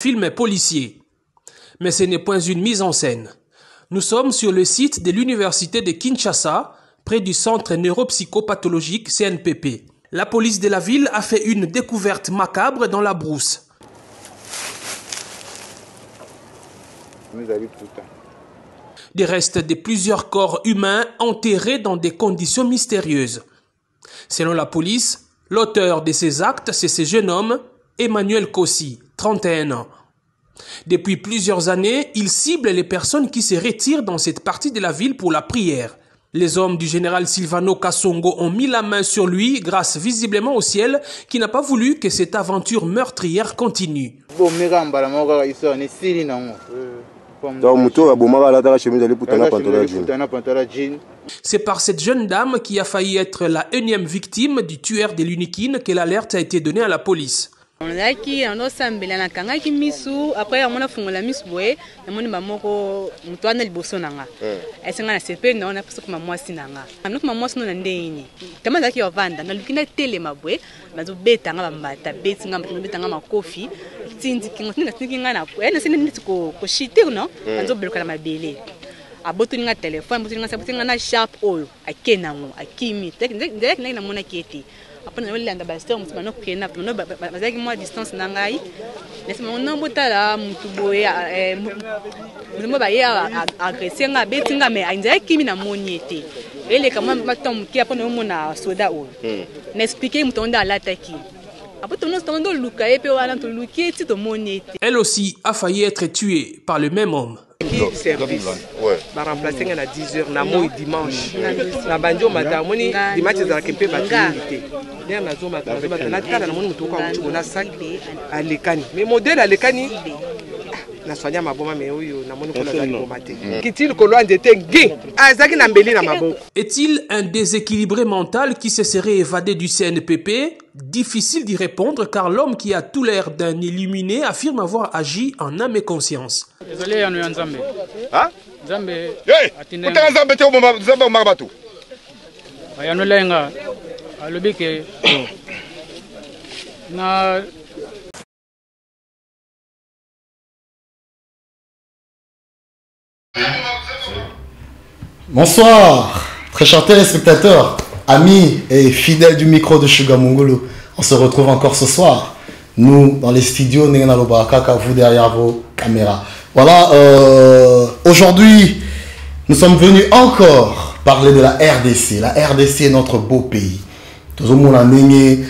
Film policier. Mais ce n'est point une mise en scène. Nous sommes sur le site de l'université de Kinshasa, près du centre neuropsychopathologique CNPP. La police de la ville a fait une découverte macabre dans la brousse. Des restes de plusieurs corps humains enterrés dans des conditions mystérieuses. Selon la police, l'auteur de ces actes, c'est ce jeune homme, Emmanuel Kossi, 31 ans. Depuis plusieurs années, il cible les personnes qui se retirent dans cette partie de la ville pour la prière. Les hommes du général Silvano Kasongo ont mis la main sur lui grâce visiblement au ciel qui n'a pas voulu que cette aventure meurtrière continue. C'est par cette jeune dame qui a failli être la énième victime du tueur de l'Unikine que l'alerte a été donnée à la police. On a qui on a sambela na kanga ki misu après on a fungola misu boye na moni mamoko mutwana liboso nanga esenga na sepe na ona pesa kuma mwasi nanga amno kuma mwasi no ndeni tama zaki yovanda na lukina tele mabwe bazo beta nga bambata beti nga beta nga makofi tindi kinga na ene sene niti ko shite no banzo beluka na mabele aboto nga telefone aboto nga sabuti nga na sharp oyo akena ngo akimi ndek na mona keti. Après nous allons basta on s'mano kena no bazaki moi distance nangai laisse-moi on botala mutu boya mo ba ya agresser nga betinga me ainza kimi na moniete ele kama matom ki après no mona soda o n'expliquer mutu onda l'attaque après on stand luka et puis on to luki ti to moniete. Elle aussi a failli être tuée par le même homme. Service. Va remplacer à 10h na moi dimanche. Na banjo matin moni dimanche za kempe ba trinité. Dernier na zo matin na tala na moni mutoka uchi na sac alekani. Mais modèle alekani na sonya maboma me oyo na moni ko na zali bomate. Kitile ko loin de tengi. Azaki na mbeli na maboko. Est-il un déséquilibré mental qui se serait évadé du CNPP? Difficile d'y répondre car l'homme qui a tout l'air d'un illuminé affirme avoir agi en âme et conscience. Désolé, on est en Zambé. Hein? Zambé. Hey! Vous êtes en Zambé, Zambé au Marabatou. Il y a un lenga. À l'obéké. Na. Bonsoir, très chers téléspectateurs, amis et fidèles du micro de Sugar Mongolo. On se retrouve encore ce soir, nous dans les studios Nengenaloba Kaka, vous derrière vos caméras. Voilà, aujourd'hui, nous sommes venus encore parler de la RDC. La RDC est notre beau pays. Tout le monde a mené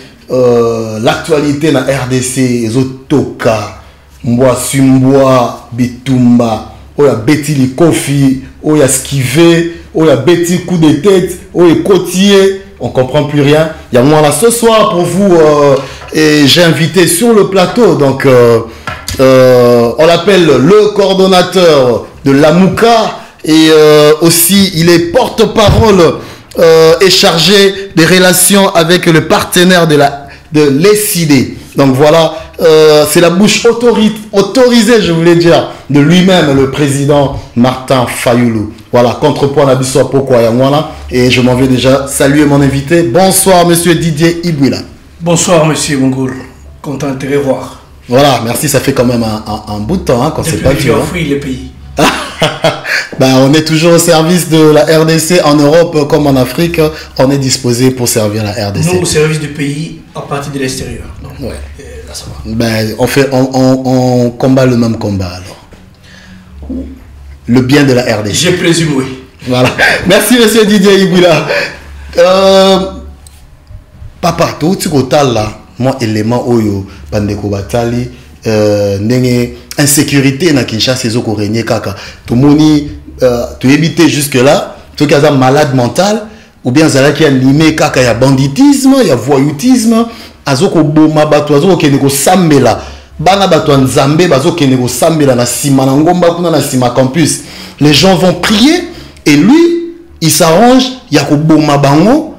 l'actualité de la RDC, Zotoka, Mboa Sumboa, Bitumba, Oya Betty Kofi, Oya Skivé, Oya Betty coup de tête, Oya Cotier. On comprend plus rien. Il y a moi là ce soir pour vous et j'ai invité sur le plateau donc on l'appelle le coordonnateur de l'AMUCA et aussi il est porte-parole et chargé des relations avec le partenaire de l'ECID. Donc voilà, c'est la bouche autorisée, je voulais dire, de lui-même, le président Martin Fayoulou. Voilà, contrepoint Nabiso Poko Yamwana. Et je m'en vais déjà saluer mon invité. Bonsoir, monsieur Didier Ibouila. Bonsoir, monsieur Mongoul. Content de te revoir. Voilà, merci, ça fait quand même un bout de temps hein, qu'on ne s'est pas vu. Depuis le pays. Ben, on est toujours au service de la RDC en Europe comme en Afrique. On est disposé pour servir la RDC. Nous, au service du pays à partir de l'extérieur. Ouais. Là, ça va. Ben, on combat le même combat alors. Le bien de la RDC. Je présume, oui. Voilà. Merci, monsieur Didier Ibouila. Papa, tout ce que tu as là, moi, élément oyo, pandeko batali, nenge insécurité na Kinshasa, c'est ko régner kaka. Tout moni, tu éviter jusque là, tu es un malade mental, ou bien zala qui animé kaka, il y a banditisme, il y a voyoutisme, azoko boma bato, azoko keneko sambela. Bana bato nzambe bazo keneko sambela na sima na ngomba kuna na sima campus. Les gens vont prier et lui il s'arrange ya ko boma bango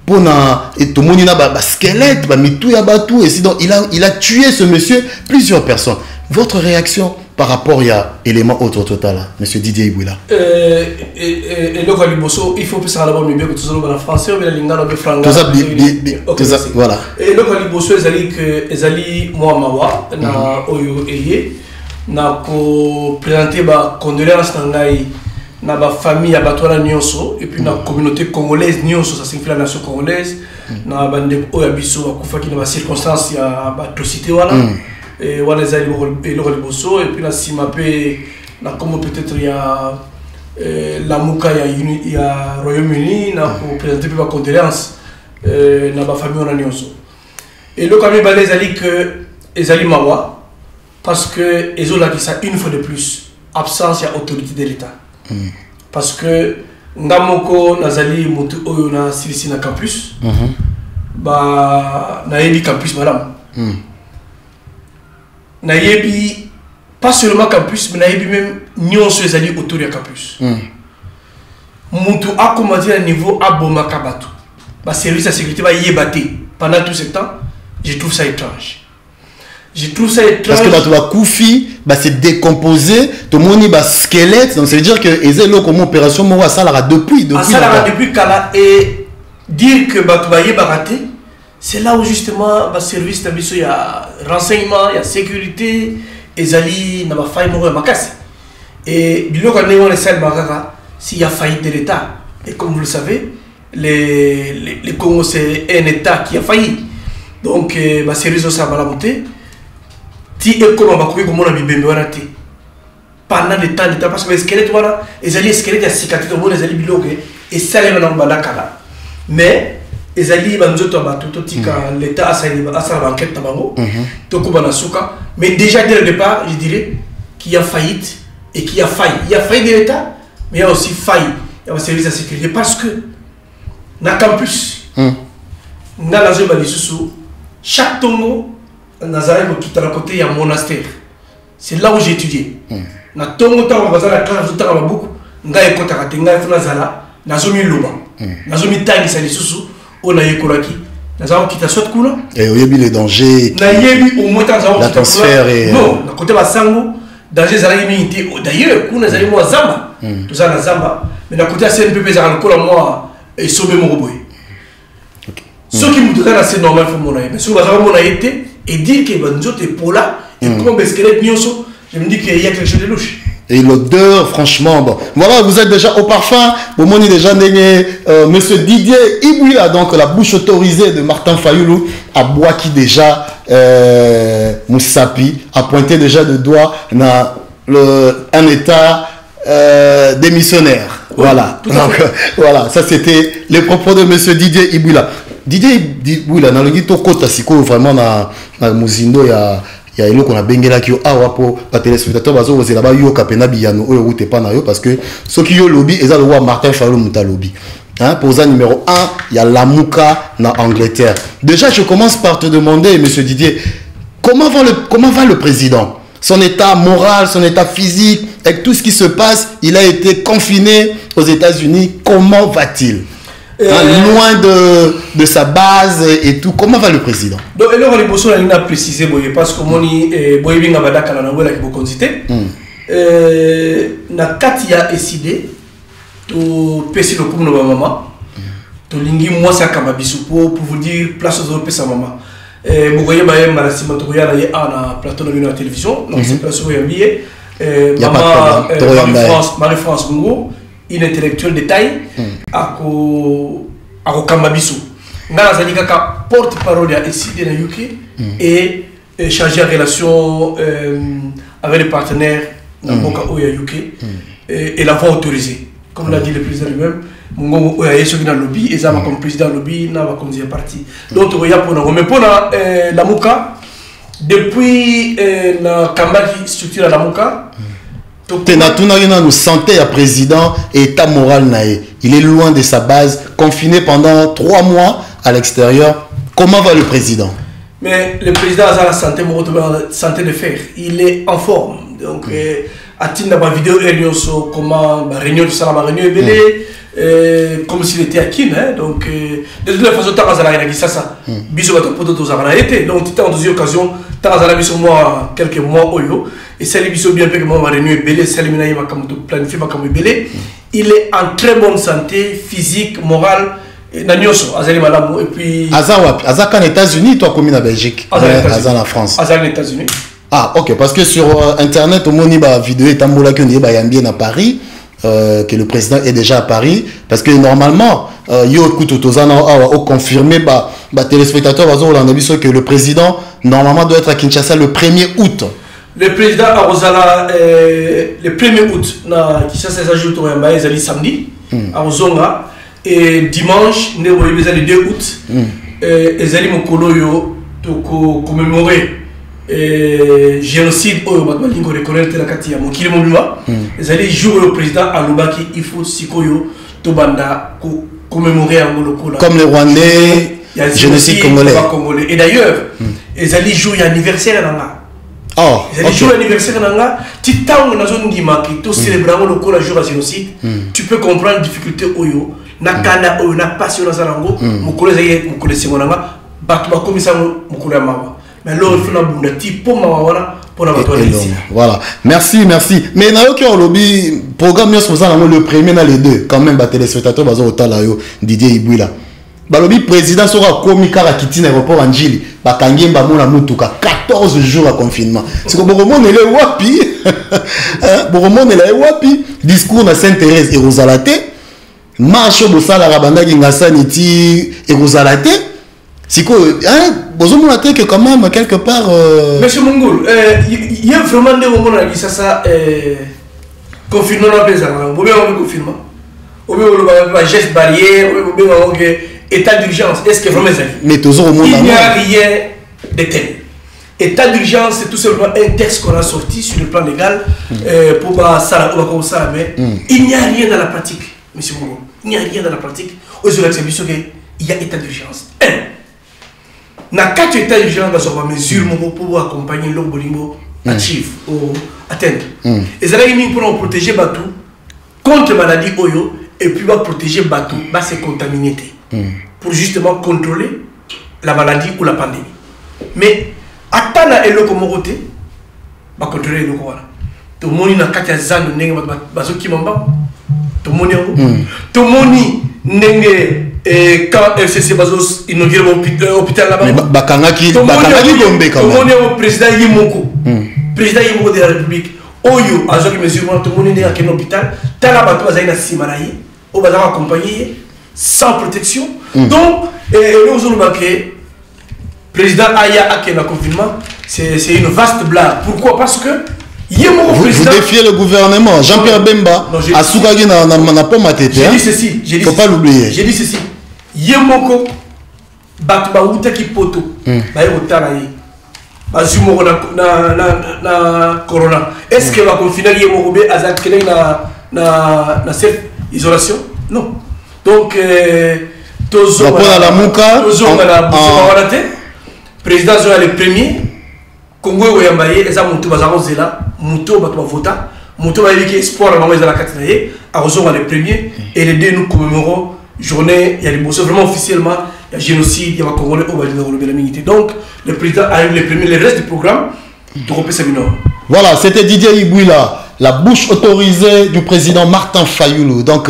pour na et tout monde na ba squelette ba mitou ya batou et sinon il a tué ce monsieur plusieurs personnes. Votre réaction par rapport à l'élément autre total, monsieur Didier Ibouila. Et le Kaliboso, il faut que ça soit mieux que tout ça en français ou bien lingala ou bien tout ça, voilà. Et le Kaliboso, ezali moi mawa na oyo eye na ko présenter ba condoléances nangai na ba famille abatwana nyonso et puis na communauté congolaise nyonso, ça signifie la nation congolaise na bande oyo biso akufa ki na ba circonstances ya ba atrocité wala et wana ezali le Kaliboso et puis na sima pe na comme peut-être il y a la Mouka il y a Royaume-Uni na pour présenter ba condoléances na ba famille wana nyonso. Et le Kaliboso balé ezali que ezali mawa parce que ils ont dit ça une fois de plus, absence de autorité de l'État. Parce que Ngamoko Nazali Motu Oyo na Silisi na campus, bah na yebi campus madame. Na yebi pas seulement campus, mais na yebi même nyonso ezali autour du campus. Motu a commandé à niveau aboma kabatu. Bah service de sécurité va yebate pendant tout ce temps, je trouve ça étrange. Je trouve ça étrange. Parce que bah, Koufi c'est décomposé, tout le monde est squelette, donc ça veut dire que les là comme opération moi ça là depuis Kala et dire que raté, c'est là où justement le service de il y a renseignement, il y a sécurité, et ali na ba faille moro makasi. Et bilo quand on est seul magara, s'il y a faillite de l'État, et comme vous le savez, les Congo c'est un État qui a failli. Donc le service ça va la beauté. Si et comme on va courir comme on a bibembe raté pendant le temps d'état parce que les squelettes voilà les alliés squelettes à cicatrice au monde les alliés bilogués et ça les maintenant balakala mais les alliés banzoto batuto tika l'état a sa banquette tabango toko banasuka mais déjà dès le départ je dirais qu'il y a faillite et qu'il y a faille de l'État mais il y a aussi faille il y a un service de sécurité parce que na campus na la zone balisusu chaque tongo Nazareth qui est à côté, il y a un monastère. C'est là où j'ai étudié. Na tongo tango bazala classe de tango beaucoup. Ngai kota katenga funa zala. Nazomi loba. Nazomi tangi sali susu. On a yekolaki. Nazao kita soit kuna. Et oyebi les dangers. Na yebi au moins tango la transfert et non, na côté basango danger zala yimité. D'ailleurs, kuna zali moi zamba. Tout ça na zamba. Mais na côté CNPP zala kola moi et sobe mo boy. OK. Ce qui me donne assez normal pour mon aïe. Mais si vous avez mon aïe et dire que Banjo est pour là, et comment Beskelet Nyonso, je me dis qu'il y a quelque chose de louche. Et l'odeur, franchement, bon. Voilà, vous êtes déjà au parfum. Bon, on est déjà né, monsieur Didier Ibouila, donc la bouche autorisée de Martin Fayoulou, a boaki déjà, Moussapi, a pointé déjà de doigt dans un état démissionnaire. Voilà. Donc, voilà, ça c'était les propos de monsieur Didier Ibouila. Didier Ibouila, dans le guito kota siko vraiment na Muzindo ya ilo qu'on a bengela ki awa po pa téléspectateur bazo ozela ba yo kapena biyano oyo route pa na yo parce que ce qui yo lobby eza le roi Martin Fayoulou muta lobby. Hein, pour ça numéro 1, il y a la Mouka na Angleterre. Déjà je commence par te demander monsieur Didier, comment va le président? Son état moral, son état physique, avec tout ce qui se passe, il a été confiné aux États-Unis, comment va-t-il? Loin de sa base et tout, comment va le président? Donc, alors, les bossons, on a précisé, parce que moi, je suis à Kananaouela qui est consulté. Na Katia décidé de passer le coup de ma maman. De lingi moi, ça comme pour vous dire, place aux autres, sa maman. Vous voyez, Marassi Matoria, il y a un plateau de la télévision, donc c'est place où il y a maman Marie-France Mungo. Une intellectuelle de taille à Kamabisu. Nga zali kaka porte-parole à ici de la UK et chargé en relation avec les partenaires dans Boka Oya UK et la voix autorisée. Comme l'a dit le président lui-même, Mungo Oya est dans le lobby et ça va comme président lobby, n'a pas comme parti. Donc il y a pour nous, mais pour la Mouka depuis la Kambaki structure la Mouka. Nous santé à président et état moral naé. Il est loin de sa base, confiné pendant 3 mois à l'extérieur. Comment va le président? Mais le président a la santé de fer. Il est en forme. Donc, atinda ma vidéo réunion sur comment ma réunion de ça, ma réunion est belée, comme s'il était à Kin. Donc, de toute façon, Tarazala il a dit ça. Bisous à ton pote de été. Donc, tu étais en deuxième occasion, Tarazala sur moi quelques mois oyo. Et ça, les bisous bien que ma réunion est belée, ça m'a planifié ma comme belée. Il est en très bonne santé, physique, morale. Nanyoso, Azali Malamu. Et puis. Azak en États-Unis, toi, comme en Belgique. Azal en France. Azal en États-Unis. Ah, ok, parce que sur Internet, au moins, il y a une vidéo et tamboula qui est bien à Paris, que le président est déjà à Paris, parce que normalement, il y a confirmé, téléspectateurs, que le président, normalement, doit être à Kinshasa le 1er août. Le président à Rosala, le 1er août, Kinshasa, ils allaient samedi, à Rosonga, et dimanche, le 2 août, ils allaient Mokoloyo, commémorer. Génocide au Matmalingo reconnaître la Katia Mokili Mobima ils allaient jouer au président à Lubaki il faut Sikoyo Tobanda commémorer à Molokola comme les Rwandais génocide congolais et d'ailleurs ils allaient jouer l'anniversaire ils allaient jouer l'anniversaire Titan on a zone Ngimaki tout célébrer Molokola jour à génocide tu peux comprendre difficulté oyo nakana oyo na passion dans Zango Mokolo zaye Mokolo Simonanga Batba komisa Mokolo Mawa. Mais là, il faut un petit peu pour la voilà, merci. Mais dans le lobby, programme le premier dans les deux, quand même, téléspectateurs, Didier Ibouila. Le lobby président sera commis car à quitter l'aéroport en Gili. Bakangé Mbamona Mutuka, 14 jours à confinement. C'est comme Boromon est le Wapi. Boromon est le Wapi. Discours de Sainte-Thérèse et Rosalate. Marche au Bossala Rabanda Gingasaniti et Rosalate. C'est quoi, vous avez que quand même, quelque part... Monsieur Mongoul, il y a vraiment des moments où ça confinement dans les gens. Vous avez un confinement. Vous avez un geste barrière, vous avez un état d'urgence. Est-ce que vraiment ça? Mais toujours au monde. Il n'y a rien de tel. État d'urgence, c'est tout simplement un texte qu'on a sorti sur le plan légal pour ça, mais il n'y a rien dans la pratique, monsieur Mongoul. Il n'y a rien dans la pratique. Aujourd'hui, il y a état d'urgence. Na 4 états d'urgence dans la mesure pour accompagner le bolingo actif ou atteindre. Et ça là pour protéger Batou contre maladie oyo et puis va protéger Batou va se contaminer pour justement contrôler la maladie ou la pandémie. Mais attendre et le comoroté va contrôler le quoi. Tout le monde na 4 zan ndenge bazo kimamba. Tout le monde ndenge et quand FCC Bazos inaugure l'hôpital là-bas, Bakangaki Gombe quand même. Le président Yimoko, président Yimoko de la République, Oyo, à chaque mesure, tout le monde est à quel hôpital, Talabato Azaïna Simaraï, au bazar accompagné, sans protection. Donc, nous avons le président Aya Aken confinement, c'est une vaste blague. Pourquoi? Parce que vous défiez le gouvernement. Jean-Pierre Bemba a sougagé n'a pas ma tête. J'ai dit ceci. Il ne faut pas l'oublier. J'ai dit ceci. Yemoko Batba Outaki Poto. Baïrotanaï. Bazumo na Corona. Est-ce que va confiner Yemoko Azakele na cette isolation? Non. Donc, Tozo la Mouka. Président Zoya le premier. Congo Oyambaye, les Amoutou Bazarozela, Moutou Batouavota, Moutou Baïki Espoir, la maman de la Katinaye, à Rosonga les premiers, et les deux nous commémorons journée, il y a les bourses vraiment officiellement, il y a génocide, il y a Congolais au Bali de la Minité. Donc, le président arrive les premiers, le reste du programme, de Ropé Sabino. Voilà, c'était Didier Ibouila, la bouche autorisée du président Martin Fayoulou. Donc,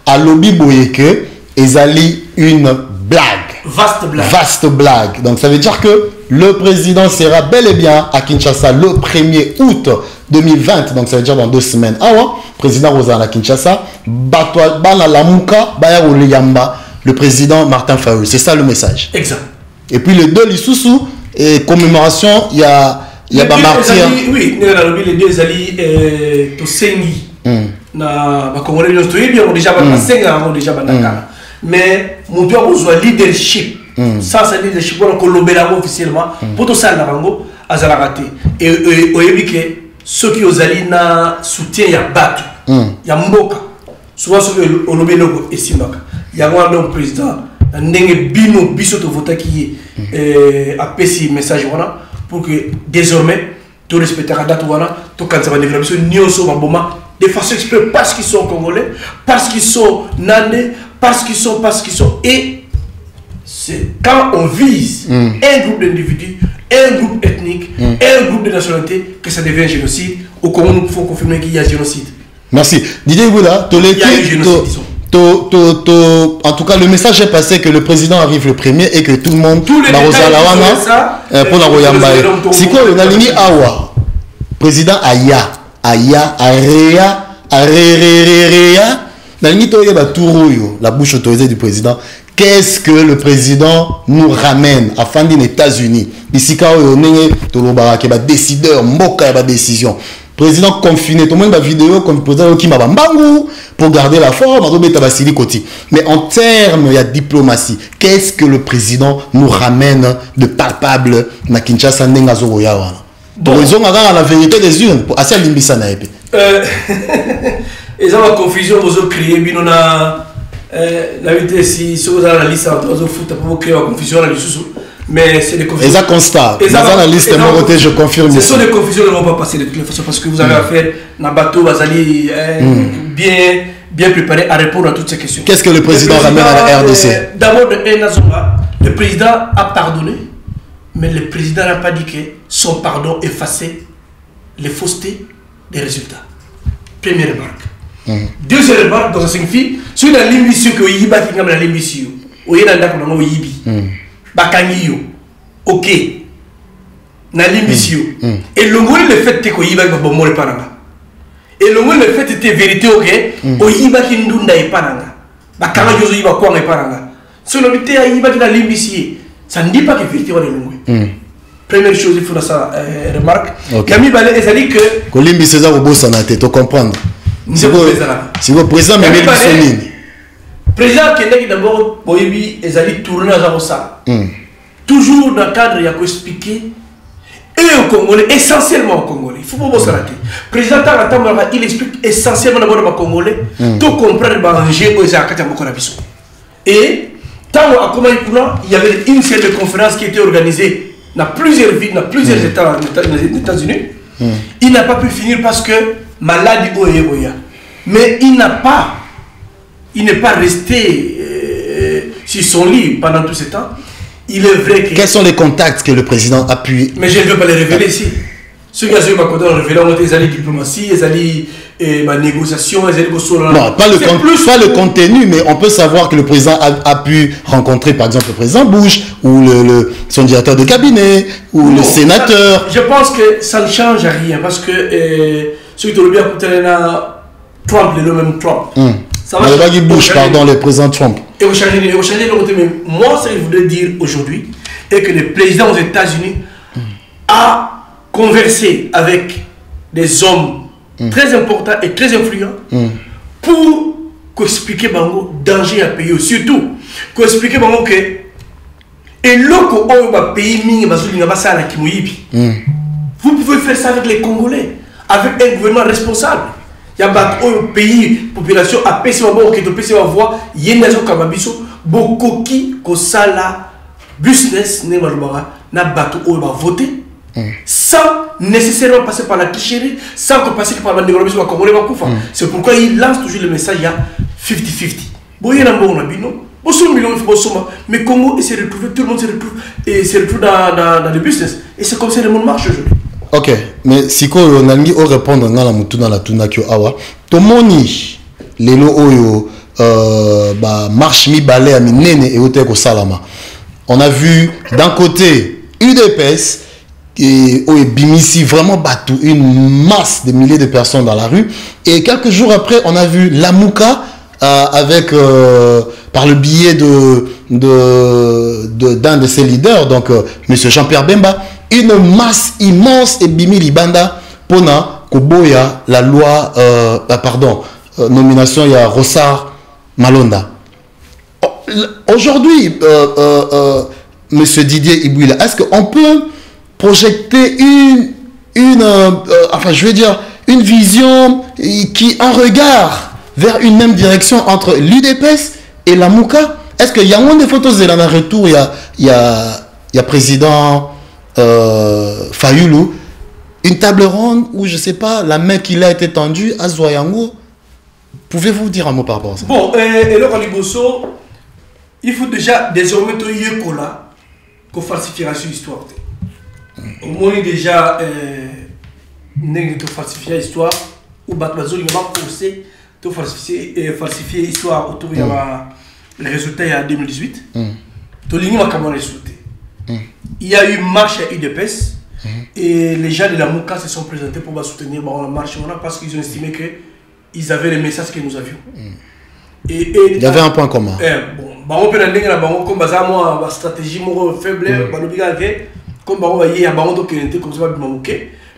à Lobby Boyeke, Ezali, une blague. Vaste blague. Donc, ça veut dire que le président sera bel et bien à Kinshasa le 1er août 2020. Donc, ça veut dire dans 2 semaines. Ah ouais, président Rosa à Kinshasa. Bana Lamouka, Baya Oleyamba, le président Martin Fayoulou. C'est ça le message. Exact. Et puis, les deux Lissoussou, et commémoration, il y a martyr. Oui, les deux alliés, Tosengi. Na Congolais, nous avons déjà mais mon doit avoir leadership. Ça, c'est leadership pour Colombia officiellement. Pour tout ça, à Zalaraté. Et au Yébike, ceux qui ont allé na soutien, il y a Batu, il y a Mboka. Souvent, ceux qui ont nommé et Simaka. Il y a un président, un bino biso de vote qui a passé message pour que désormais, tout respecter la date, tout quand ça va développer, de façon exprès, parce qu'ils sont congolais, parce qu'ils sont nandais, parce qu'ils sont. Et c'est quand on vise un groupe d'individus, un groupe ethnique, un groupe de nationalité, que ça devient un génocide. Au Congo, il faut confirmer qu'il y a un génocide. Merci. Didier Boula, il y a eu génocide, disons. En tout cas, le message est passé que le président arrive le premier et que tout le monde va pour la Royambaye. Si quoi, on a ligne Awa, président Aya, Area, la bouche autorisée du président. Qu'est-ce que le président nous ramène afin des États-Unis? Ici, quand on est un décideur, moka décision. Président confiné, tout le monde a vidéo comme le président qui m'a bambou pour garder la forme, mais en termes de diplomatie, qu'est-ce que le président nous ramène de palpable na Kinshasa ndenga zoroya? Bon, ils ont la vérité des urnes pour assez limbisa na épée. Ils ont la confusion, vous avez créé, binona la vérité si vous avez la liste entre vous foot pour créer la confusion là dessus. Mais c'est des confusions. Et ça constate. Dans la liste de je confirme. Ce sont des confusions qui ne vont pas passer de toutes les façons parce que vous avez affaire à un bateau, vous allez bien préparé à répondre à toutes ces questions. Qu'est-ce que le président ramène à la RDC? D'abord, le président a pardonné, mais le président n'a pas dit que son pardon effaçait les faussetés des résultats. Première remarque. Deuxième remarque, donc ça signifie, si on a l'émission que vous avez fait, la l'émission, vous avez bakangiyo, ok, na l'émission. Et le fait que vous avez bon mot paranga. Et le fait que vérité, ok, vous avez ndunda et paranga. Bakanga yozo yiba kwa paranga. Si on vérité yiba na l'émission, ça ne dit pas que vérité va le première chose, il faut faire ça remarque. Yami balé et ça dit que Kolimbi César au boss en a tête, tu comprends? Si vous président mais président qui d'abord boyebi ezali tourner à ça. Toujours dans le cadre il y a expliquer et au Congolais, essentiellement au Congolais. Il faut pas se rater. Président il explique essentiellement d'abord aux Congolais tout comprendre le danger aux Akata Mokonabiso. Et tant il y avait une série de conférences qui était organisée dans plusieurs villes, dans plusieurs États des États-Unis. Il n'a pas pu finir parce que maladie Oya. Mais il n'est pas resté sur son lit pendant tout ce temps. Il est vrai que... Quels sont les contacts que le président a pu... Mais je ne veux pas les révéler ici. Ceux qui ont révélé, on a des diplomatie, des négociations, des non, pas le contenu, mais on peut savoir que le président a pu rencontrer par exemple le président Bush ou son directeur de cabinet ou le sénateur. Je pense que ça ne change rien parce que ceux qui ont bien écouté Trump, le même Trump. Ça va changer. Bush, pardon, le président Trump. Et vous changez, mais moi, ce que je voudrais dire aujourd'hui est que le président aux États-Unis a conversé avec des hommes très importants et très influents pour expliquer Bango danger à payer. Surtout, pour expliquer Bango que et l'autre pays vous pouvez faire ça avec les Congolais, avec un gouvernement responsable. Il y a un pays, population, à PC, qui va voir, il y a une Kamabiso, beaucoup qui, sala business, n'a voté, sans nécessairement passer par la tricherie, sans passer par la négociation congolais. C'est pourquoi il lance toujours le message, il y a 50-50. Bon, il y a un bon abino, mais Congo se retrouve, tout le monde se retrouve, et se retrouve dans le business. Et c'est comme ça que le monde marche aujourd'hui. Ok, mais si on a mis au répondre dans la moutou dans la tunakio awa, tomoni lelo oyo marche mi balé à mi nene et oteko salama. On a vu d'un côté UDPS et Bimisi vraiment battu une masse de milliers de personnes dans la rue et quelques jours après on a vu Lamuka avec par le biais d'un de ses leaders donc monsieur Jean-Pierre Bemba une masse immense et bimi libanda pona koboya la loi nomination il y a Rossard Malonda. Aujourd'hui monsieur Didier Ibouila, est-ce qu'on peut projeter une vision qui un regard vers une même direction entre l'UDPS et la Mouka? Est-ce qu'il y a des photos de la retour il y a président Fayoulou, une table ronde où, je sais pas, la main qui a été tendue à Zoyango. Pouvez-vous dire un mot par rapport à ça? Bon, et là, Liboso, il faut déjà désormais te y coller qu'on falsifiera sur l'histoire. Au moins, déjà, n'est que falsifier l'histoire, ou Batmazo, il va forcer de falsifier l'histoire autour de les résultats en 2018. Il y a eu marche à UDPS et les gens de la Mouka se sont présentés pour soutenir la marche parce qu'ils ont estimé qu'ils avaient les messages que nous avions. Et il y avait un point commun. Bon, on peut dire comme une stratégie faible, comme on va y avoir comme ça,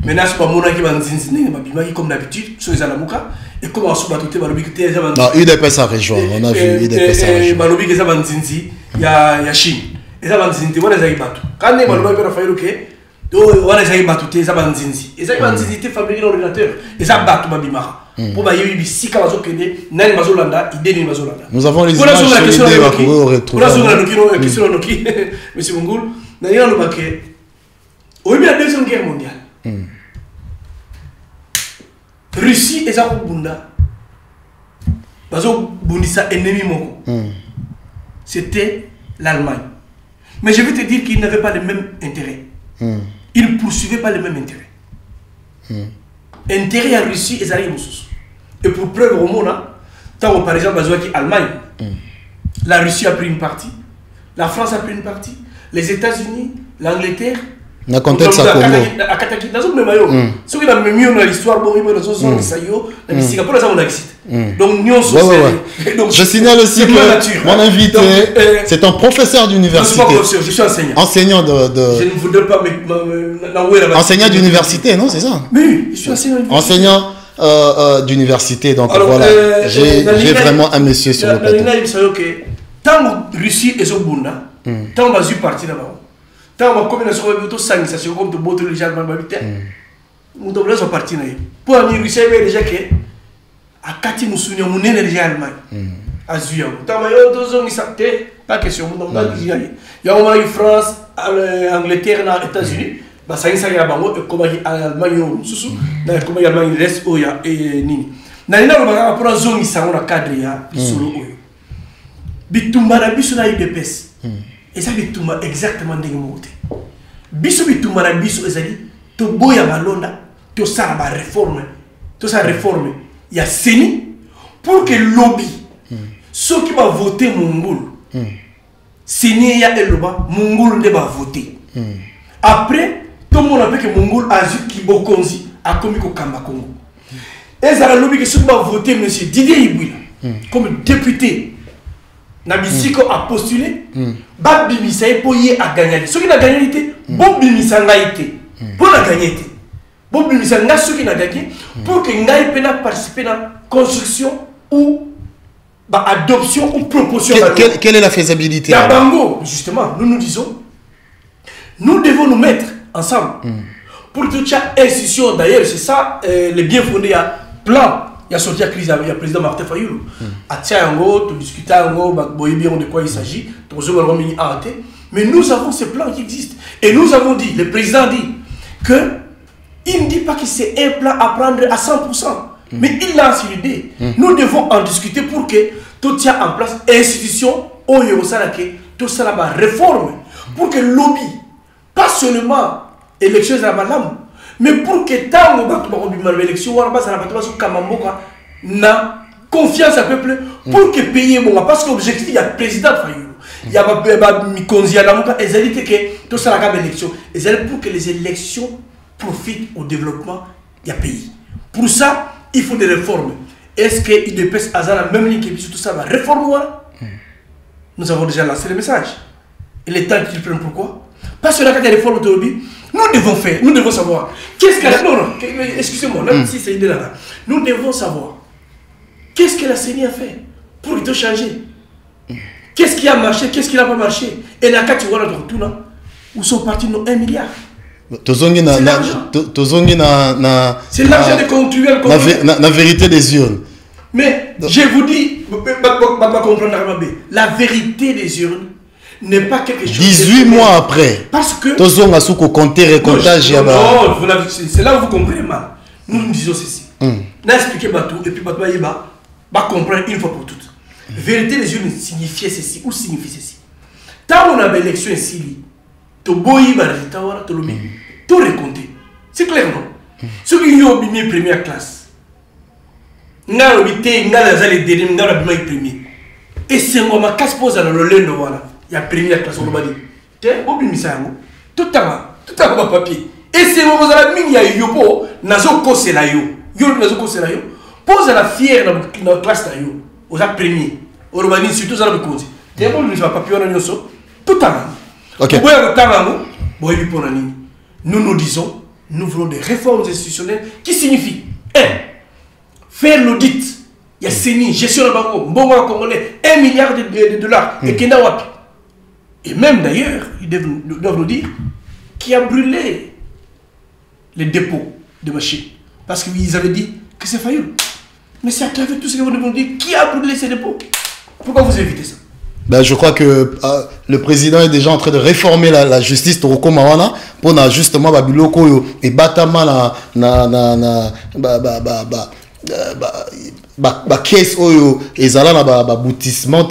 maintenant, c'est pas mon qui va nous comme d'habitude, sur les Alamuka, et comme on se bat tout le monde. Non, UDPS a rejoint, on a vu UDPS a rejoint. Il y a Chine. Et ça va nous on les a battus. Quand on a fait le cas, on les a battus, et ça va nous et ça va nous fabriquer l'ordinateur. Et ça battu Babimara. Pour que y ait 6 cas nous avons les images sur l'idée que vous retrouvez. Pour la question de M. Mongoul, nous avons dit au début de la Deuxième Guerre mondiale, Russie et ça ennemi c'était l'Allemagne. Mais je vais te dire qu'ils n'avaient pas les mêmes intérêts. Ils ne poursuivaient pas les mêmes intérêts. Intérêt à Russie et Zari Moussous. Et pour preuve au monde, tant par exemple l'Allemagne, la Russie a pris une partie, la France a pris une partie, les États-Unis, l'Angleterre. Na contexte à Congo. À Kataki, dans le même ce qui est mieux dans l'histoire, bon, il y a des choses qui sont pour ça on a excité. Donc, nous sommes. Je signale aussi que mon invité, c'est un professeur d'université. Je suis enseignant. Enseignant de. Je ne voudrais pas me. Enseignant d'université, non, c'est ça? Oui, je suis enseignant. Enseignant d'université, donc voilà. J'ai vraiment un monsieur sur le plateau. Tant que Russie est au Bunda, tant que je suis parti là-bas. Tant que comme nous sommes comme de botter les gens dans ma vie, nous sommes partis là. Pour aller Russie, déjà que à Kati nous souvenons mon énergie Allemagne. À Zuya. Tant que nous sommes ici, pas question. Nous sommes ici. Il y a eu France, Angleterre, les États-Unis. Bah ça y est, comme Allemagne, comme Allemagne reste oya et nini. Nani na lobaka pour zone ici on a cadre ya bisolo oyo. Bitumba na biso na UDPS. Et ça bitumba exactement ndenge mote. Biso bitumba na biso ezali to boya balonda to sala ba réforme. To sa réforme. Il y a Seni pour que lobby ceux qui va voter Mongol. Seni ya eloba Mongol ne va voter. Après tout le monde a fait que Mongol a vu qui bokonzi a commis au Kamba Congo. Et ça a lobby que ceux qui va voter M. Didier Ibouila comme député. Nabisiko a postulé, Babimisa est pour y a gagné. Ceux qui n'ont gagné, Bobimisa n'a été. Pour la gagner. Bobimisa n'a ceux qui n'ont gagné pour que Ngaï puisse participer à la construction ou adoption ou proposition. Quelle est la faisabilité? La Bango, justement, nous nous disons, nous devons nous mettre ensemble pour toute chaque institution. D'ailleurs, c'est ça, le bien fondé à plan. Il y a sorti la crise, il y a le président Martin Fayoulou. À Tiango, tu discutes de quoi il s'agit, mais nous avons ces plans qui existent. Et nous avons dit, le président dit, qu'il ne dit pas que c'est un plan à prendre à 100%, mais il lance une idée. Nous devons en discuter pour que tout tient en place institution, tout ça là-bas, réforme, pour que le lobby, pas seulement élection de la madame, mais pour que tant que l'élection, na confiance à peuple pour que payer bon parce que l'objectif il y a président Fayoulou, il y a Mikonzi à la que tout ça la élection et c'est pour que les élections profitent au développement du pays. Pour ça, il faut des réformes. Est-ce que UDPS a la même ligne que tout ça va réformer? Nous avons déjà lancé le message. Et les temps qu'ils prennent pourquoi? Parce que la réforme aujourd'hui, nous devons faire, nous devons savoir. Qu'est-ce qu'elle a fait? Non, excusez-moi, même si c'est idée-là. Nous devons savoir. Qu'est-ce que la CENI a fait pour te changer? Qu'est-ce qui a marché? Qu'est-ce qui n'a pas marché? Et là, quand tu vois notre retour, où sont partis nos 1 milliard? C'est l'argent des contribuables. La vérité des urnes. Mais je vous dis, la vérité des urnes n'est pas quelque chose... 18 mois après. Parce que... Non, c'est là où vous comprenez mal. Nous disons ceci. N'a expliqué Batou, et puis Batou va comprendre une fois pour toutes. Vérité des yeux signifiait ceci ou signifie ceci. Tant on avait l'élection ici, tu bois va résultat, tu l'as mis. Tout raconter. C'est clair, non? Ceux qui ont mis première classe. N'a l'obité, n'a les derniers, n'a la premier. Et c'est moi ma casse pose à le lendemain, voilà. Il y a première classe, on va dire. Tiens, on mis ça, tout à l'heure, papier. Et c'est moi vous avez mis ya yopo, nazo kose la yo. Yo nazo kose la yo. Pose à la fière dans la classe la yo. Aux premiers. Au romanisme, surtout ça le cause. Tiens, bon, nous avons papier on a mis ça. Tout à l'heure. Ok. Nous nous disons, nous voulons des réformes institutionnelles qui signifient 1. Faire l'audit. Il y a CENI, gestion de banque, bon congolais, 1 milliard de dollars. Et Kenawap. Et même d'ailleurs, ils doivent nous dire qui a brûlé les dépôts de machines. Parce qu'ils avaient dit que c'est Fayoul. Mais c'est à travers tout ce que vous nous dites, qui a brûlé ces dépôts? Pourquoi vous évitez ça? Ben, je crois que le président est déjà en train de réformer la justice pour justement Babiloko et Batama caisse oyo ezala na aboutissement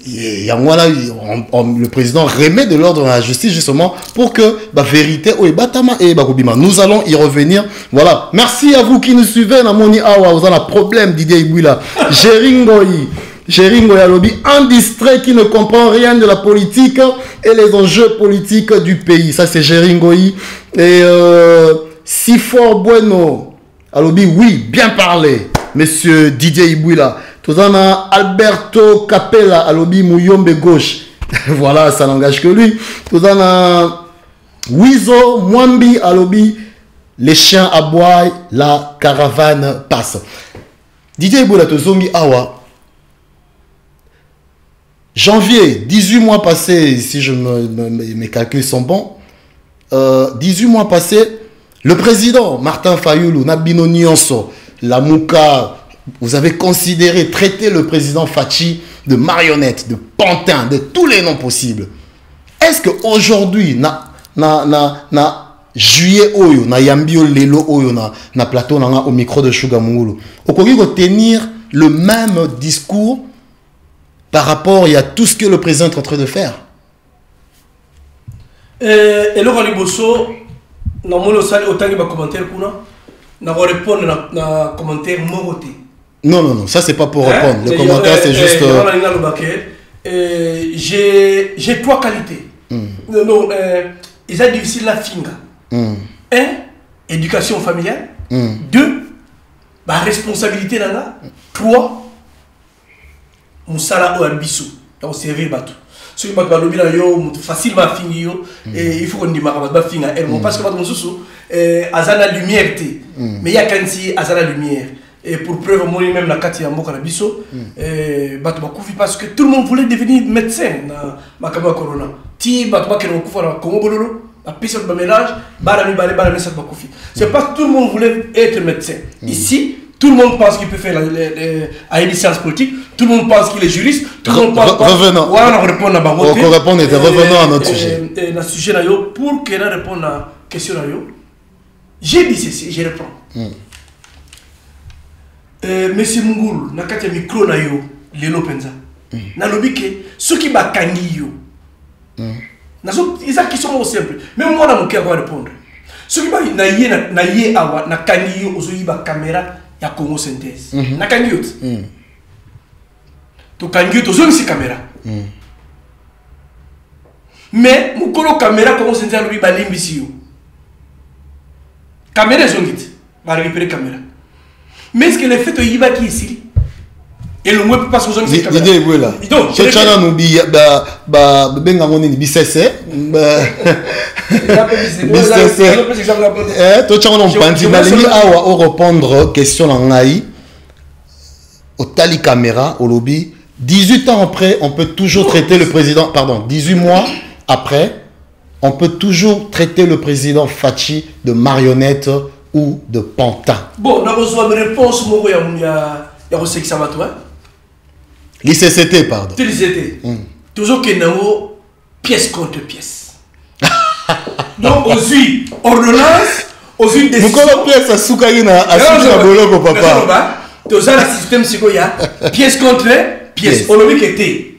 le président remet de l'ordre dans la justice justement pour que la vérité oyo Batama et Bakobima. Nous allons y revenir. Voilà. Merci à vous qui nous suivez. Na moni awa vous avez un problème Didier Ibouila. Jeringo Yalobi, un distrait qui ne comprend rien de la politique et les enjeux politiques du pays. Ça, c'est Jeringoï. Et si fort bueno, Alobi, oui, bien parlé, monsieur Didier Ibouila. Tout ça, Alberto Capella, Alobi, Mouyombe gauche. Voilà, ça n'engage que lui. Tout ça, Wizo, Mwambi, Alobi, les chiens aboient, la caravane passe. Didier Ibouila, Tozongi Awa. Janvier, 18 mois passés, si mes calculs sont bons, 18 mois passés, le président Martin Fayoulou, Nabino Nyonso, la Mouka, vous avez considéré, traité le président Fachi de marionnette, de pantin, de tous les noms possibles. Est-ce qu'aujourd'hui, juillet oyo, na yambio lelo oyo, na plateau au micro de Sugar Mungulu, au tenir le même discours par rapport à tout ce que le président est en train de faire? Et là, on a autant de commentaires qu'on a. On va répondre à commentaire moroté. Non, ça c'est pas pour répondre. Le commentaire c'est juste. J'ai 3 qualités. Ils ont difficile la finga. 1. Éducation familiale. 2. Responsabilité. 3. Moussala ou Albisu, donc servir bateau. Ce qui est facilement fini, il faut qu'on dise parce que Azana lumière, mais il y a quand si Azana lumière. Et pour preuve, moi même la carte Yamboka Bisso, parce que tout le monde voulait devenir médecin dans Makaba Corona. Ti Batma Kerokoufara, Kongo Bololo, la piste de ménage, Barami Barami Sakbakufi. C'est pas tout le monde voulait être médecin. Ici, tout le monde pense qu'il peut faire une science politique. Tout le monde pense qu'il est juriste. Tout le monde pense revenons. Voilà, on répond à ma revenons à notre sujet. Le sujet, pour que l'on réponde à la question, j'ai dit ceci, je reprends. Monsieur Mungulu, na kati micro na yo, lelo penza. Na lobike, ceux qui bakangi yo. Ils ont qui sont simples. Même moi, je vais répondre. Ceux qui na ye awa na kangi yo, ozo yiba caméra. Il y a Congo Synthèse. Na kangiot. To kangiot to zone si caméra. Mais mukolo caméra Congo Synthèse lui ba limbisi yo. Caméra zongit. Va récupérer caméra. Mais est-ce que le fait de yiba qui ici et le moins pas sur zone si caméra. L'idée est là. Donc c'est chana no bi benga ngoni ni bisese. To chana no pandi na lingi awa o répondre question na ngai. Au tali caméra au lobby 18 ans après, on peut toujours traiter le président, pardon, 18 mois après, on peut toujours traiter le président Fachi de marionnette ou de pantin. Bon, on a besoin de réponse, il y a l'ICCT, pardon. L'ICCT. Toujours que nous pièce contre pièce. Donc, aussi, ordonnance, aussi décision. Pourquoi la pièce à Soukaïna, à Soukaïna, papa? Tout ça, le système, c'est quoi? Il y a pièce contre pièce. On a vu que t'es.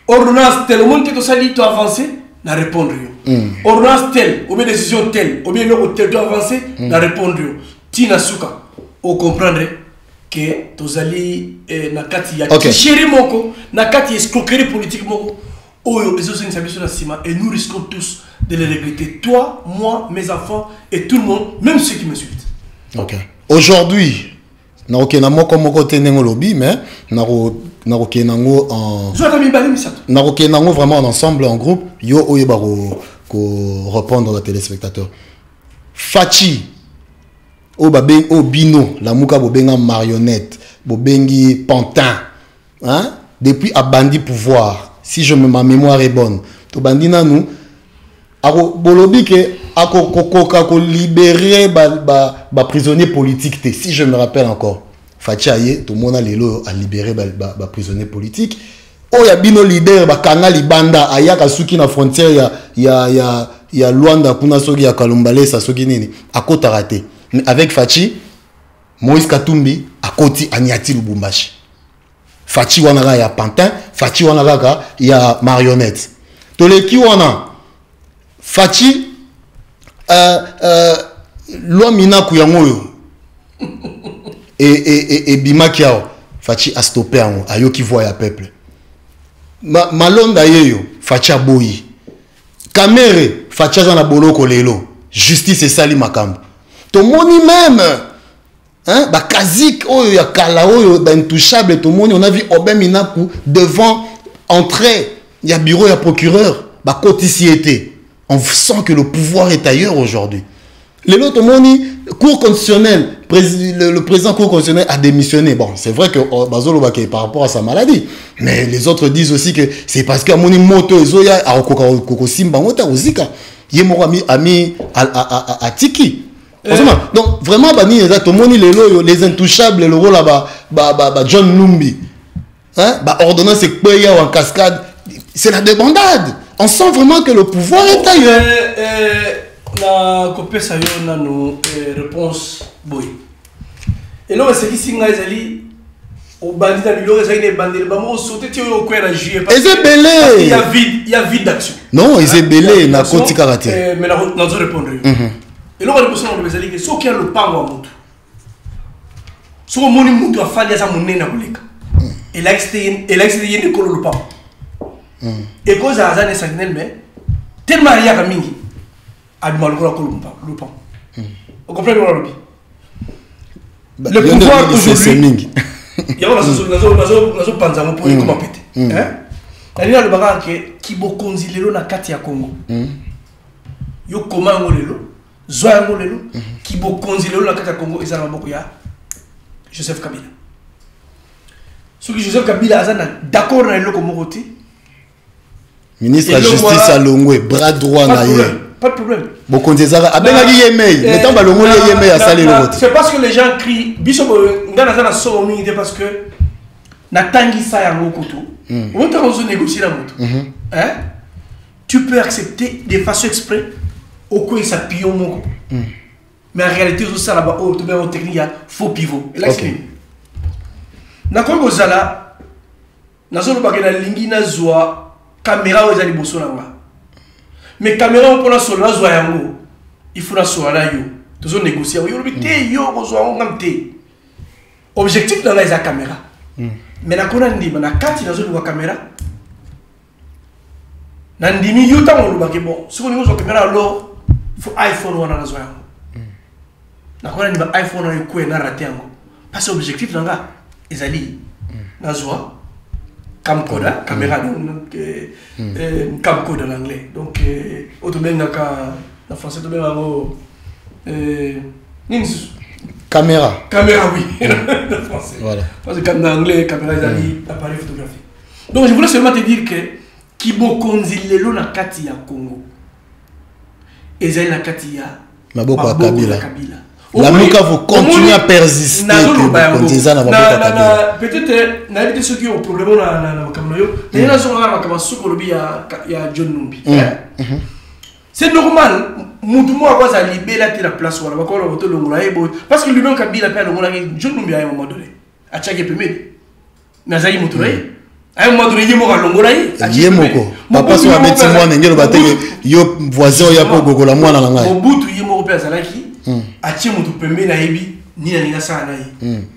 Ordonnance, tel, au monde, tout ça, tu as avancé, n'a répondu. Ordonnance, telle, ou bien décision, telle, ou bien l'autre, tel, tu as avancé, n'a répondu. Tina Souka, on comprendrait que tu as dit, Nakati, il y a tricherie, Nakati, escroquerie politique, et nous risquons tous de les regretter. Toi, moi, mes enfants et tout le monde, même ceux qui me suivent. Ok. Aujourd'hui, je ne sais pas comment côté lobby, mais vraiment ensemble, en groupe, yo répondre aux téléspectateurs. Fachi, Bino, la mouka bobenga marionnette, bobengi pantin, hein? Depuis a bandi pouvoir. Si ma mémoire est bonne, to bandina nous, bolobi ke ako libérer ba prisonnier politique. Si je me rappelle encore, Fachaye, tout le monde a libéré ba prisonnier politique. Oh ya bino leader ba kanga libanda ayaka suki na frontière ya Luanda kuna soki ya Kalumbale sa soki nini akota raté. Mais avec Fachi, Moïse Katumbi akoti Aniati Lubumbashi. Fachi wana ya pantin, Fachi wana ya marionnette. Toleki wana Fachi loi mina kuyangoyo et bimakiao Fachi a stoppé ango ayoki voix ya peuple. Malonda yeyo Fachi aboyi. Kamere Fachi na boloko lelo. Justice et sali makambo. Tomoni même hein, ba kazik oyo ya kala oyo d'intouchable tomoni on a vu Obin Minaku devant entrée il y a bureau ya procureur ba coticiété. On sent que le pouvoir est ailleurs aujourd'hui. Les autres tomoni cour constitutionnelle le président cour constitutionnelle a démissionné. Bon, c'est vrai que Bazolo Baké par rapport à sa maladie, mais les autres disent aussi que c'est parce que moni moto ezoya a koko simba ngota ozika yemo ami à Tiki. Donc vraiment les intouchables le rôle là John Numbi hein ordonnance et en cascade c'est la débandade. On sent vraiment que le pouvoir est ailleurs. La copie ça y a nos réponses boy et là c'est ici nga ezali au bandit à l'eau ezali bandit ba mo sauter tu au coin à juillet parce qu'il y a vide d'action. Non ils est belé na koti karaté mais la nous répondre. Et là, on a besoin de dire que ce qui est le pan ou un ce que mon monde a fallu à mon nez na boleka. Et là, c'est une école le pan. Et cause à Azan et Sagnel, mais tellement il y a mingi a du mal le pan. Vous comprenez le pouvoir aujourd'hui. Il y a la zone panzamo pour comment péter. Il y a le bagarre qui bo konzilelo na kati ya Congo. Yo comment ngolelo Zoyango lelo qui bo konzilelo na kati ya Congo ezala maboko ya Joseph Kabila. Ce que Joseph Kabila azana d'accord na eloko moko te. Ministre de la Justice à Longwe, bras droit na ye. Pas de problème. Bo konzezara abenga yemei, mettons ba Longwe yemei à saler le vote. C'est parce que les gens crient biso ngana zana so mingi parce que na tangi sa ya ngokoto. On t'a besoin de négocier la moto. Hein? Tu peux accepter de façon exprès au coin ça pillon mon. Mais en réalité tout ça là-bas au bien technique il y a faux pivot. Et là c'est na ko bozala na zolo bagena lingi na zoa caméra aux ali boso nanga. Mais caméra on pona sur la zoa yango. Il faut la soa là yo. Toujours négocier yo te yo bozoa on te. Objectif dans la caméra. Mais na kona ndima na kati na zolo caméra. Na ndimi yo ta on lobake bon. Si on zo caméra alors il faut iPhone wana na zoa yango. Na kona ndima iPhone na yo ko na raté yango. Parce que objectif nanga ezali na zoa camcorder caméra camcorder en anglais. Donc automobile en français automobile caméra oui en français voilà parce que en anglais caméra ezali appareil photographique. Donc je voulais seulement te dire que kibokonzilelo na kati ya Congo ezali na kati ya maboko ya Kabila La Mouka vous continuez à persister. Peut-être, n'avez ceux qui ont problème dans le Cameroun. Il y a John Numbi. C'est normal. Moutoumo a libéré la place. Parce que lui-même, Kabila a John Numbi à un moment donné. À chaque épisode. Nazari Moutouré. À un moment donné, il y a un longoraï. Papa soit un petit moine, il y a un voisin, il y a un peu de moine à la main. Mobutu, il y a un peu de Zalaki. Atie Moutou Pembe na Ebi, ni na Ningasa na Ebi.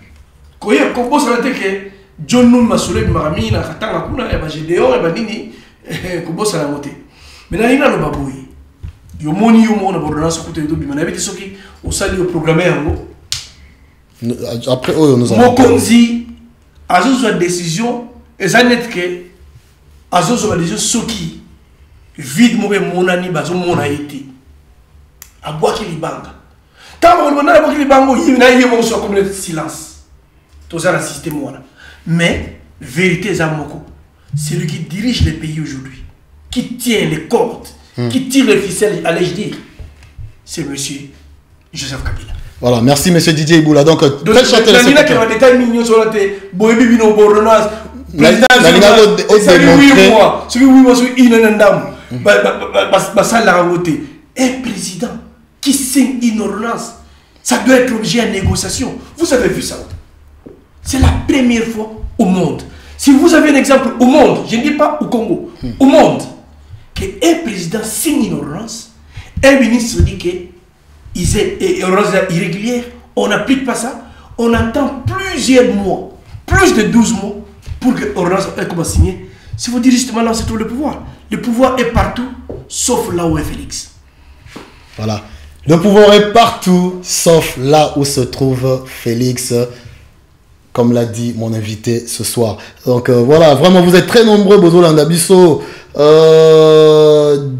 Koye, comment ça va être que John Noum m'a soulé, m'a mis na Katanga Kuna, et bah j'ai dehors, et bah nini, comment ça va monter. Mais là, il y a le babouille. Il y a un moni, il y a un ordonnance côté de Tobi. Mais il y a des gens qui ont sali au programme. Après, nous avons. Mokonzi, à ce décision, et ça n'est que à ce décision, ceux qui vide mauvais monani, bazo monaïti. À boire qui les banques. Quand on a boire qui les banques, il y a une émotion comme le silence. Tout ça, le système. Mais, vérité, c'est lui qui dirige le pays aujourd'hui, qui tient les cordes, qui tire les ficelles, allais-je dire, c'est monsieur Joseph Kabila. Voilà, merci monsieur Didier Iboula. Donc, très chanté le secrétaire. Détail mignon sur la tête, Boébi Bino Bordonas, président un président qui signe une ordonnance, ça doit être objet de négociation. Vous avez vu ça? C'est la première fois au monde. Si vous avez un exemple au monde, je ne dis pas au Congo, au monde, qu'un président signe une ordonnance, un ministre dit qu'il est irrégulière, on n'applique pas ça, on attend plusieurs mois, plus de 12 mois, pour que l'ordonnance soit signée. Si vous dites justement là, c'est tout le pouvoir. Le pouvoir est partout, sauf là où est Félix. Voilà. Le pouvoir est partout, sauf là où se trouve Félix, comme l'a dit mon invité ce soir. Donc voilà, vraiment, vous êtes très nombreux, Bozo Landabiso.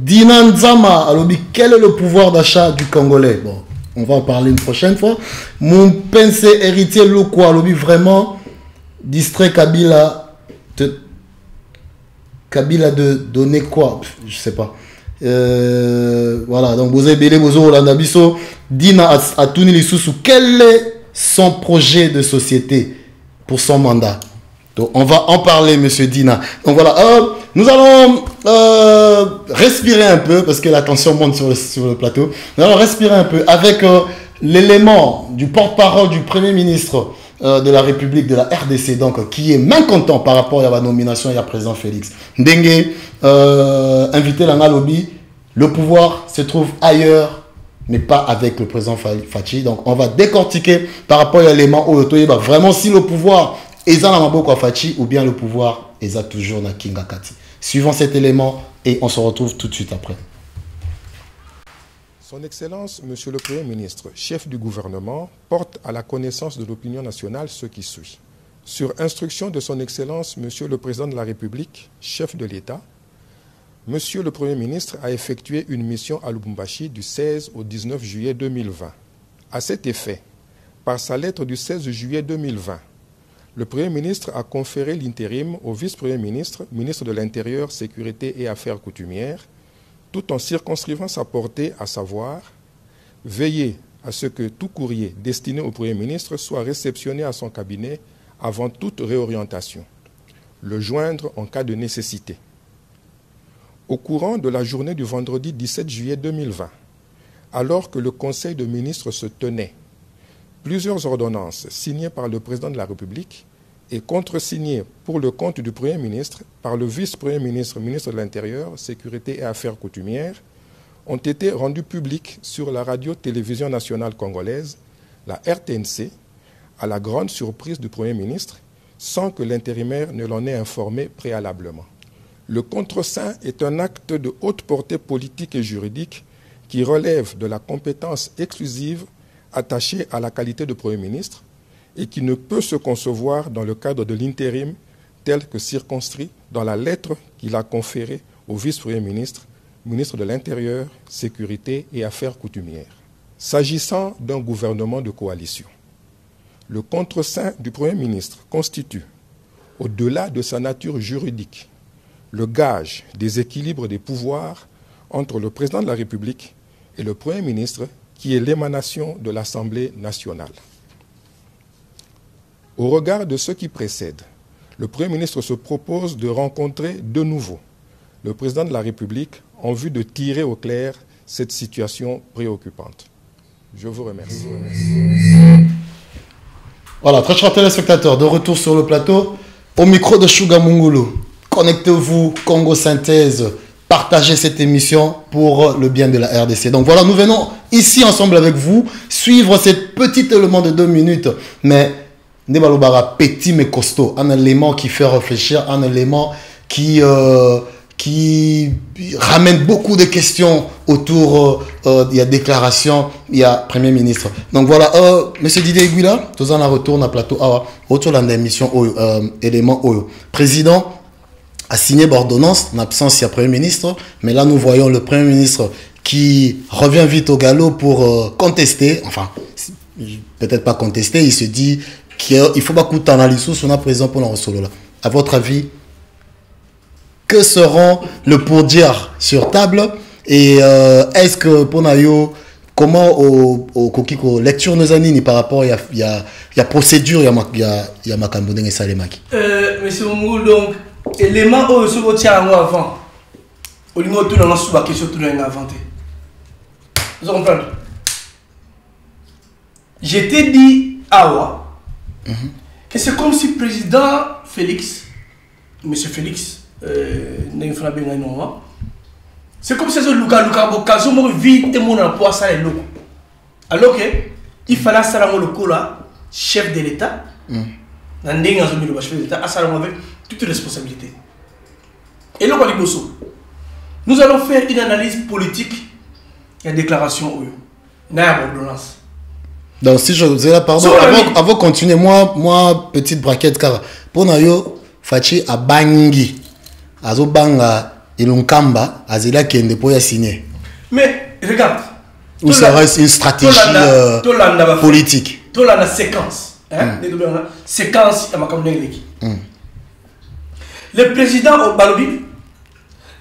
Dinan Nzama, Alobi, quel est le pouvoir d'achat du Congolais? Bon, on va en parler une prochaine fois. Mon pensé héritier Lokwa, Alobi, vraiment, distrait Kabila de donner quoi? Je sais pas. Voilà, donc Bozé Bélé, Bozo Landabiso, Dina Atouni Lissousou, quel est son projet de société pour son mandat? Donc on va en parler, monsieur Dina. Donc voilà, nous allons respirer un peu, parce que la tension monte sur le plateau. Nous allons respirer un peu avec l'élément du porte-parole du Premier ministre de la République de la RDC, donc qui est mécontent par rapport à la nomination et à président Félix. Ndengue, invité Langa Lobby, le pouvoir se trouve ailleurs, mais pas avec le président Fachi. Donc on va décortiquer par rapport à l'élément où vraiment si le pouvoir est dans la maboko à Fachi ou bien le pouvoir est toujours dans Kinga Kati. Suivons cet élément et on se retrouve tout de suite après. Son Excellence, Monsieur le Premier ministre, chef du gouvernement, porte à la connaissance de l'opinion nationale ce qui suit. Sur instruction de Son Excellence, Monsieur le Président de la République, chef de l'État, Monsieur le Premier ministre a effectué une mission à Lubumbashi du 16 au 19 juillet 2020. À cet effet, par sa lettre du 16 juillet 2020, le Premier ministre a conféré l'intérim au vice-premier ministre, ministre de l'Intérieur, Sécurité et Affaires coutumières, tout en circonscrivant sa portée, à savoir veiller à ce que tout courrier destiné au Premier ministre soit réceptionné à son cabinet avant toute réorientation, le joindre en cas de nécessité. Au courant de la journée du vendredi 17 juillet 2020, alors que le Conseil de ministres se tenait, plusieurs ordonnances signées par le président de la République et contresignées pour le compte du Premier ministre par le vice-premier ministre, ministre de l'Intérieur, Sécurité et Affaires coutumières, ont été rendues publiques sur la radio-télévision nationale congolaise, la RTNC, à la grande surprise du Premier ministre, sans que l'intérimaire ne l'en ait informé préalablement. Le contreseing est un acte de haute portée politique et juridique qui relève de la compétence exclusive attachée à la qualité de Premier ministre et qui ne peut se concevoir dans le cadre de l'intérim tel que circonscrit dans la lettre qu'il a conférée au vice-premier ministre, ministre de l'Intérieur, Sécurité et Affaires coutumières. S'agissant d'un gouvernement de coalition, le contreseing du Premier ministre constitue, au-delà de sa nature juridique, le gage des équilibres des pouvoirs entre le président de la République et le Premier ministre qui est l'émanation de l'Assemblée nationale. Au regard de ce qui précède, le Premier ministre se propose de rencontrer de nouveau le Président de la République en vue de tirer au clair cette situation préoccupante. Je vous remercie. Voilà, très chers téléspectateurs, de retour sur le plateau, au micro de Sugar Mungulu. Connectez-vous, Congo Synthèse, partagez cette émission pour le bien de la RDC. Donc voilà, nous venons ici ensemble avec vous, suivre cet petit élément de 2 minutes, mais Nebalobara petit mais costaud, un élément qui fait réfléchir, un élément qui ramène beaucoup de questions autour. Il y a déclaration, il y a Premier ministre. Donc voilà, Monsieur Didier Aiguila, tous en retourne à plateau autour de l'émission élément Oyo. Président a signé l'ordonnance en absence, il y a Premier ministre, mais là nous voyons le Premier ministre qui revient vite au galop pour contester, enfin peut-être pas contester, il se dit qu'il faut beaucoup d'analyse sur notre président pour l'en solo là. À votre avis, que seront le pour-dire sur table et est-ce que pour Nayo, comment au lecture nos années par rapport il y a procédure, il y a Makambodeng et Salemaki. Monsieur Mungulu, donc élément où se retient avant au niveau de tout le monde sous la question tout le monde inventé. Vous comprenez? J'étais dit que c'est comme si le président Félix, monsieur Félix, c'est comme si Luka Bokazo vite et mon emploi ça les locaux. Alors que il fallait ça le locaux là, chef de l'État, chef de l'État, avec toutes les responsabilités. Et là, nous allons faire une analyse politique et une déclaration où ordonnance. Donc si je vous ai là, pardon, avant de continuer, moi, petite braquette, car pour Nayo, Fachi a bangi, azo banga, ilunkamba, azila kende pour y signer. Mais regarde. Ou ça reste une stratégie politique. Tout la séquence. Séquence à ma communauté. Le président au Balobi,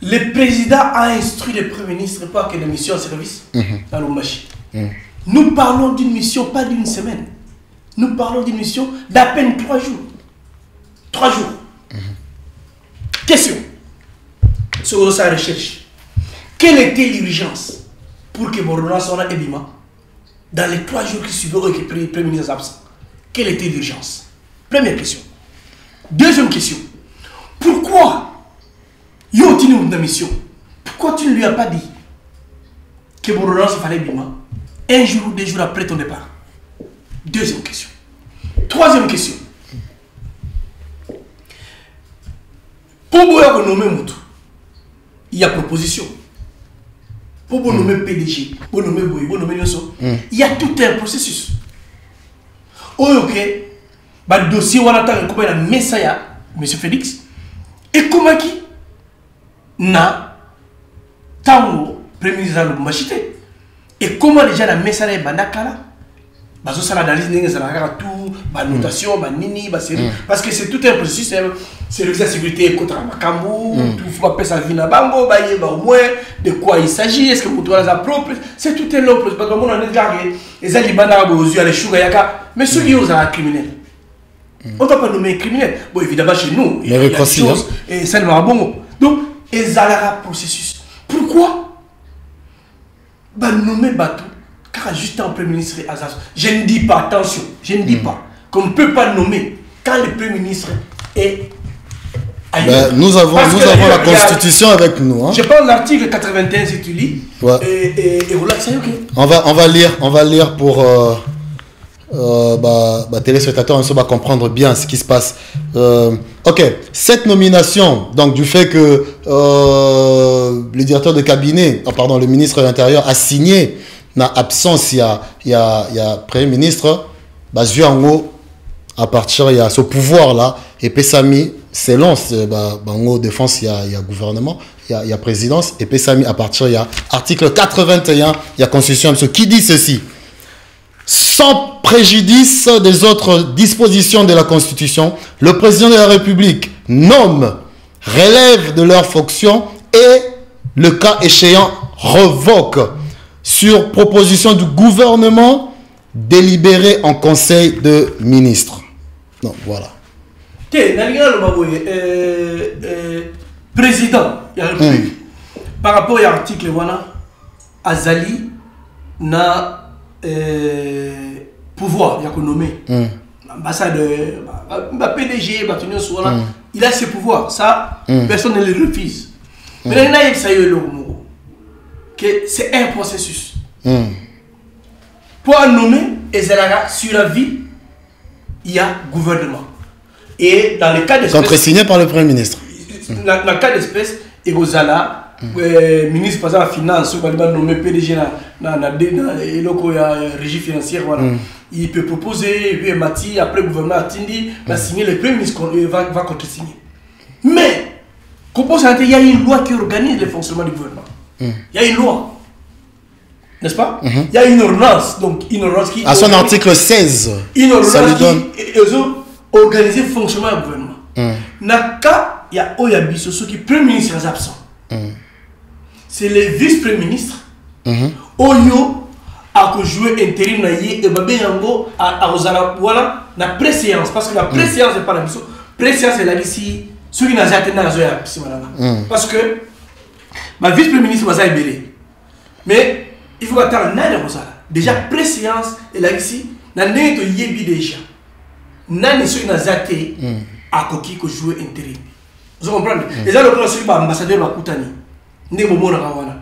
le président a instruit le Premier ministre pour que les missions en service dans le marché. Nous parlons d'une mission, pas d'une semaine. Nous parlons d'une mission d'à peine 3 jours. 3 jours. Question. Sur sa recherche. Quelle était l'urgence pour que Borona soit ébima dans les 3 jours qui suivaient et que le Premier ministre est absent? Quelle était l'urgence? Première question. Deuxième question. Pourquoi Yotini une mission? Pourquoi tu ne lui as pas dit que Borona fallait ébima 1 jour ou 2 jours après ton départ? Deuxième question. Troisième question. Pour vous nommer Moutou, il y a proposition. Pour vous nommer PDG, pour nommer Boy, pour nommer Nyoso, il y a tout un processus. Ok, le dossier on attend comment la Messaya, M. Félix, et comment qui na tango Premier ministre de Machité. Et comment déjà la Messaya Bandakala, bazo ça l'analyse n'est pas tout, la notation, la nini, parce que c'est tout un processus. C'est le sécurité contre Makambo, tout faut appeler ça vina bango, au moins de quoi il s'agit, est-ce que pour toi la propre, c'est tout un long processus. Parce que on a regardé les alibana aux yeux, les chugayaka, mais ceux qui ont un criminel. On ne va pas nommer un criminel. Bon, évidemment, chez nous, il y a des choses, et ça ne va pas bon. Donc, ils ont un processus. Pourquoi nommer Batou, car juste en Premier ministre Azaz. Je ne dis pas, attention, je ne dis pas qu'on ne peut pas nommer quand le Premier ministre est ailleurs. Nous avons la Constitution avec nous. Hein. Je parle de l'article 81 si tu lis. Ouais. Et voilà, c'est ok. On va lire pour téléspectateurs, on va comprendre bien ce qui se passe. Ok, cette nomination, donc du fait que le directeur de cabinet, le ministre de l'Intérieur a signé na absence, il y a Premier ministre, à partir il y a ce pouvoir là, et Pessami, selon en défense, il y a gouvernement, il y a présidence, et Pessami, à partir il y a article 81, il y a constitution qui dit ceci: sans préjudice des autres dispositions de la Constitution, le président de la République nomme, relève de leurs fonctions et, le cas échéant, revoque sur proposition du gouvernement délibéré en conseil de ministres. Donc voilà. Président de la République, par rapport à l'article, voilà, Azali na pouvoir, il y a nommé. Ambassadeur, PDG, il a ses pouvoirs. Ça, personne ne le refuse. Mais c'est un processus. Pour nommer, sur la vie, il y a gouvernement. Et dans le cas d'espèce... Contre-signé par le Premier ministre. Dans le cas d'espèce, il y a ministre par exemple finance, nommé PDG dans la régie financière. Voilà. Il peut proposer, lui et Mati, après le gouvernement a va signer, le Premier ministre va contre-signer. Mais, il y a une loi qui organise le fonctionnement du gouvernement. Il y a une loi. N'est-ce pas? Il y a une ordonnance. Donc, une ordonnance qui... À son article 16. Une ordonnance qui organise le fonctionnement du gouvernement. Naka, il y a Oyabiso, ceux qui Premier ministre est absent. C'est le vice-premier ministre. Oyo a joué intérim na yé et babé yango a osala voilà na préséance parce que la préséance n'est pas la mission. Préséance est là ici. Ceux qui n'ont jamais été dans parce que ma vice-premier ministre va s'ébéler. Mais il faut attendre nana osala. Déjà préséance est là ici. Na né to yébi déjà. Nana ceux qui n'ont jamais été à coquille que jouer intérim. Vous comprenez? Et ça le principe ambassadeur va coutani. Né mo mona kawana.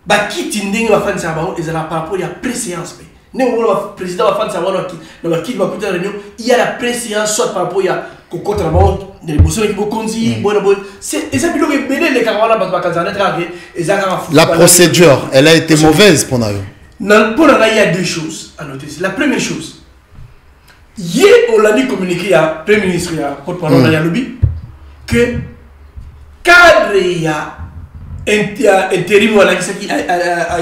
Ba kiti ndenge ba fan sa ba ezala par rapport à préséance. Né mo mona président va fan sa wana ki na ba kiti ba kuta réunion, il y a la préséance soit par rapport à kokota na ba les bosons qui bokonzi bona bon. C'est et ça bilo que belé les kawana ba kanzana travé ezaka fou. La procédure, elle a été mauvaise pour nous. Non, pour là il y a deux choses à noter. La première chose, hier on l'a dit communiqué à Premier ministre à porte-parole à lobby que cadre il y a intérim voilà qui a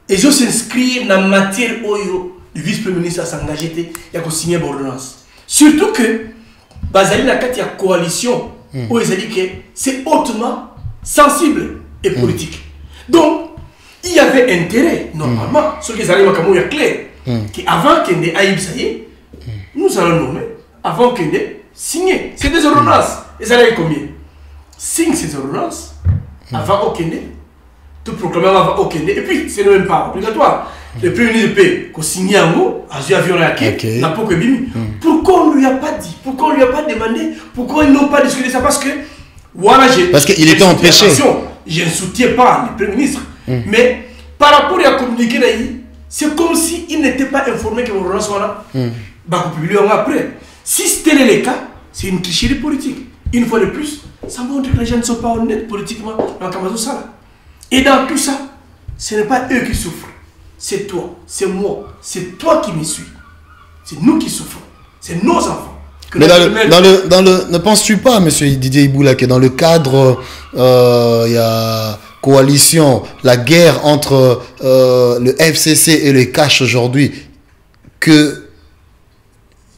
et je s'inscrire dans la matière oyo le vice-premier ministre a s'engagé il a signé l'ordonnance surtout que bazali na kati ya coalition où ils ont dit que c'est hautement sensible et politique donc il y avait intérêt normalement ce qu'ils allaient comme il clair qu'avant qu'il ne aille nous allons nommer avant qu'il ne signer c'est des ordonnances et ça allait combien signe ces ordonnances avant Okende, tout proclamé avant Okende, et puis c'est même pas obligatoire. Le Premier ministre peut signer un mot, à avion raqué, n'a pas que bimi. Pourquoi on ne lui a pas dit? Pourquoi on ne lui a pas demandé? Pourquoi ils n'ont pas discuté ça? Parce que, voilà, parce qu'il était empêché. Je ne soutiens pas le Premier ministre, mais par rapport à communiquer, c'est comme s'il n'était pas informé que l'ordonnance soit là. Bah, on publie après. Si c'était le cas, c'est une tricherie politique. Une fois de plus, ça montre que les gens ne sont pas honnêtes politiquement dans Kamazo Sala. Et dans tout ça, ce n'est pas eux qui souffrent. C'est toi, c'est moi, c'est toi qui me suis. C'est nous qui souffrons. C'est nos enfants. Mais ne penses-tu pas, monsieur Didier Iboula, que dans le cadre, il y a coalition, la guerre entre le FCC et le Cash aujourd'hui, que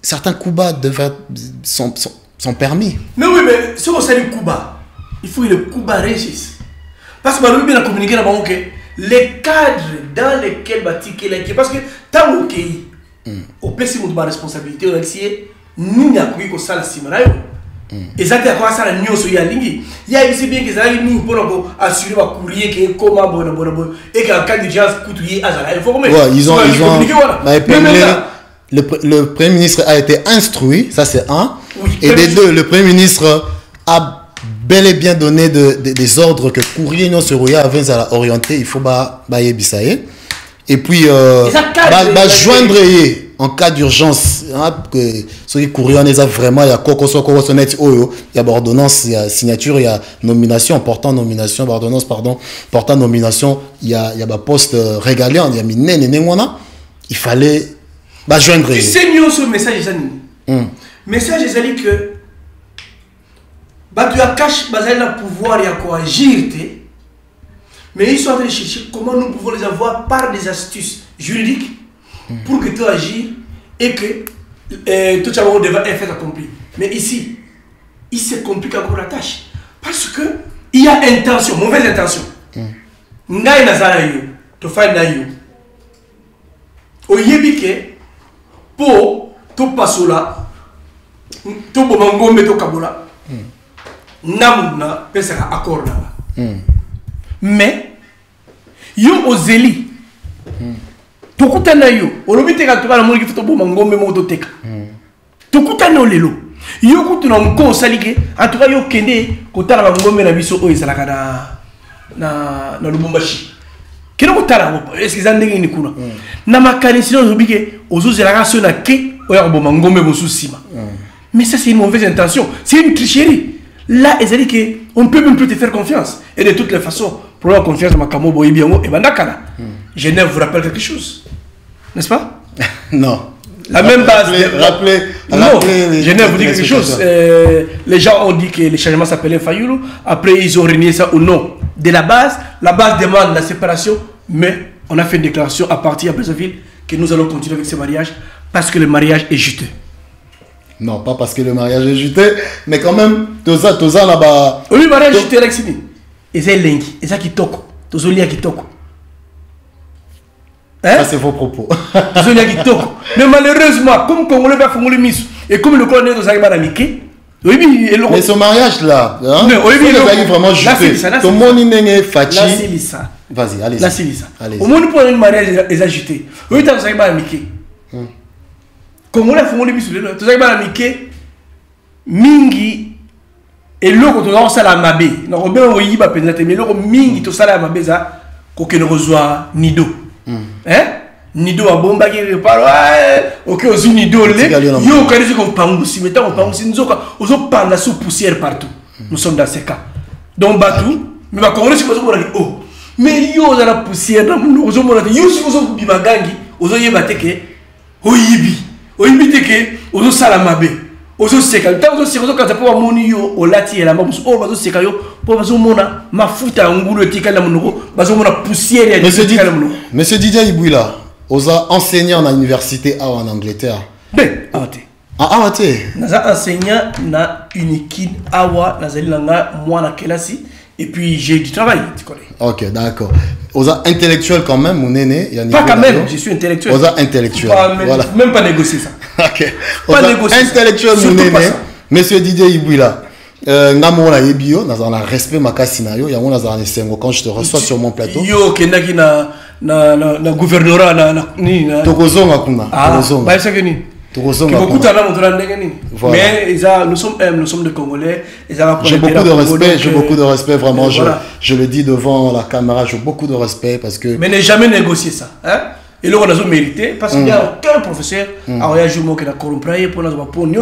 certains coups bas sont permis. Mais oui, mais si on sait le coup bas, il faut que le coup bas réussisse. Parce que nous avons communiqué là-bas que les cadres dans lesquels parce que tant que au PC nous avons responsabilité, on a essayé nous n'avons pas ça la simrayo. Exactement quoi ça la nuance il y a lingi. Il y a ici bien que ça nous pour assurer le courrier qui est comment bon et qu'en cas d'urgence coûter à ça informé. Ouais, ils ont le Premier ministre a été instruit, ça c'est un. Oui, et des deux, le Premier ministre a bel et bien donné des ordres que courrier non sur avait à orienter, il faut bisaye. Et puis joindre en cas d'urgence que ceux qui courrier on a vraiment il y a il y a ordonnance, il y a signature, il y a nomination portant nomination, ordonnance pardon, portant nomination, il y a poste régalien, il y a minene il fallait joindre. C'est mieux ce message message est que tu as caché le pouvoir et à quoi agir, mais ils sont en train de chercher comment nous pouvons les avoir par des astuces juridiques pour que tu agisses et que tout ça devrait être accompli. Mais ici, il se complique encore la tâche parce que il y a intention, mauvaise intention. ngai nazala yo to fanda yo oyebike po to pasola to bomangombe to kabola namuna pesaka accord na mais yo ozeli tokutana yo olobiteka to bana moni ki to bomangombe mo to teka tokutana lelo yo kutuna nko salike en tout cas yo kende kotala bangombe na biso o ezalaka na Lubumbashi kino kotala est-ce que zandenge ni kuna na makanisi no bike ozozelaka so na ke oya bo mangombe bosusima mais ça c'est une mauvaise intention, c'est une tricherie là ils dit que on peut même plus te faire confiance et de toutes les façons pour avoir confiance dans Makamo Boybiango et bandakala Genève vous rappelle quelque chose n'est-ce pas? Non. La même base. Rappelez. Genève vous dit quelque chose. Les gens ont dit que le changement s'appelait Fayoulou. Après, ils ont renié ça au nom de la base. La base demande la séparation. Mais on a fait une déclaration à partir de Brazzaville que nous allons continuer avec ce mariage parce que le mariage est juteux. Non, pas parce que le mariage est juteux, mais quand même, tout ça là-bas. Oui, le mariage est juteux, Alexini. Et c'est lengi. Et ça qui toque. Tout ça qui toque. Ça c'est vos propos. Mais malheureusement, comme Congolais va faire le mis et comme le colonel de Zagba Namike, mais ce mariage là, hein, c'est vraiment juteux. Tout le monde est fatigué. Vas-y, allez-y. La Silisa. Au monde pour un mariage est agité. Oui, tu as Zagba Namike. Congolais font le mis sur le Zagba Namike. Mingi et l'eau quand on a la mabé. Non, on va y va pénétrer, mais l'eau mingi tout ça la mabé ça, qu'on ne reçoit Nido. Hein? Nido a bomba qui repart. Ok, aux Nido, yo, quand ils ont pas si mettons, nous avons pas la sous-poussière partout. Nous sommes dans ces cas. Donc, Batou, mais ma Congolais, c'est pas oh. Mais yo, dans la poussière, nous avons yo, si vous avez bimagangi, vous avez bateke, oyibi teke, ozo salamabe, ozo seka. Tant que vous avez pas moni yo, au lati et la mabus, oh, bazo seka yo, pour bazo mona, ma fouta ngulu tika la monoko, bazo mona poussière et tika la monoko. Monsieur Didier Ibouila, vous avez enseigné en université en Angleterre. Ben, awate. Ah, awate. Naza enseignant na unikin awa nazali langa moi na kelasi et puis j'ai du travail, tu connais. Ok, d'accord. Vous êtes intellectuel quand même, mon aîné. Pas quand même, je suis intellectuel. Vous êtes intellectuel. Voilà. Même pas négocier ça. Ok. Pas négocier. Intellectuel, mon aîné. Monsieur Didier Ibouila. Ngamona yebio, nous avons respect makasina yo, yango nous avons sengo quand je te reçois sur mon plateau. Yo kendaki na gouvernorat na tokozonga kuna. Tokozonga. Ba ça ni. Tokozonga. Beaucoup de gens ont ndenge ni. Mais nous sommes des Congolais, j'ai beaucoup de respect, vraiment, je le dis devant la caméra, j'ai beaucoup de respect parce que mais ne jamais négocier ça, hein? Et là on a mérité parce qu'il n'y a aucun professeur a réagi au qui a corrompu pour nous pour nous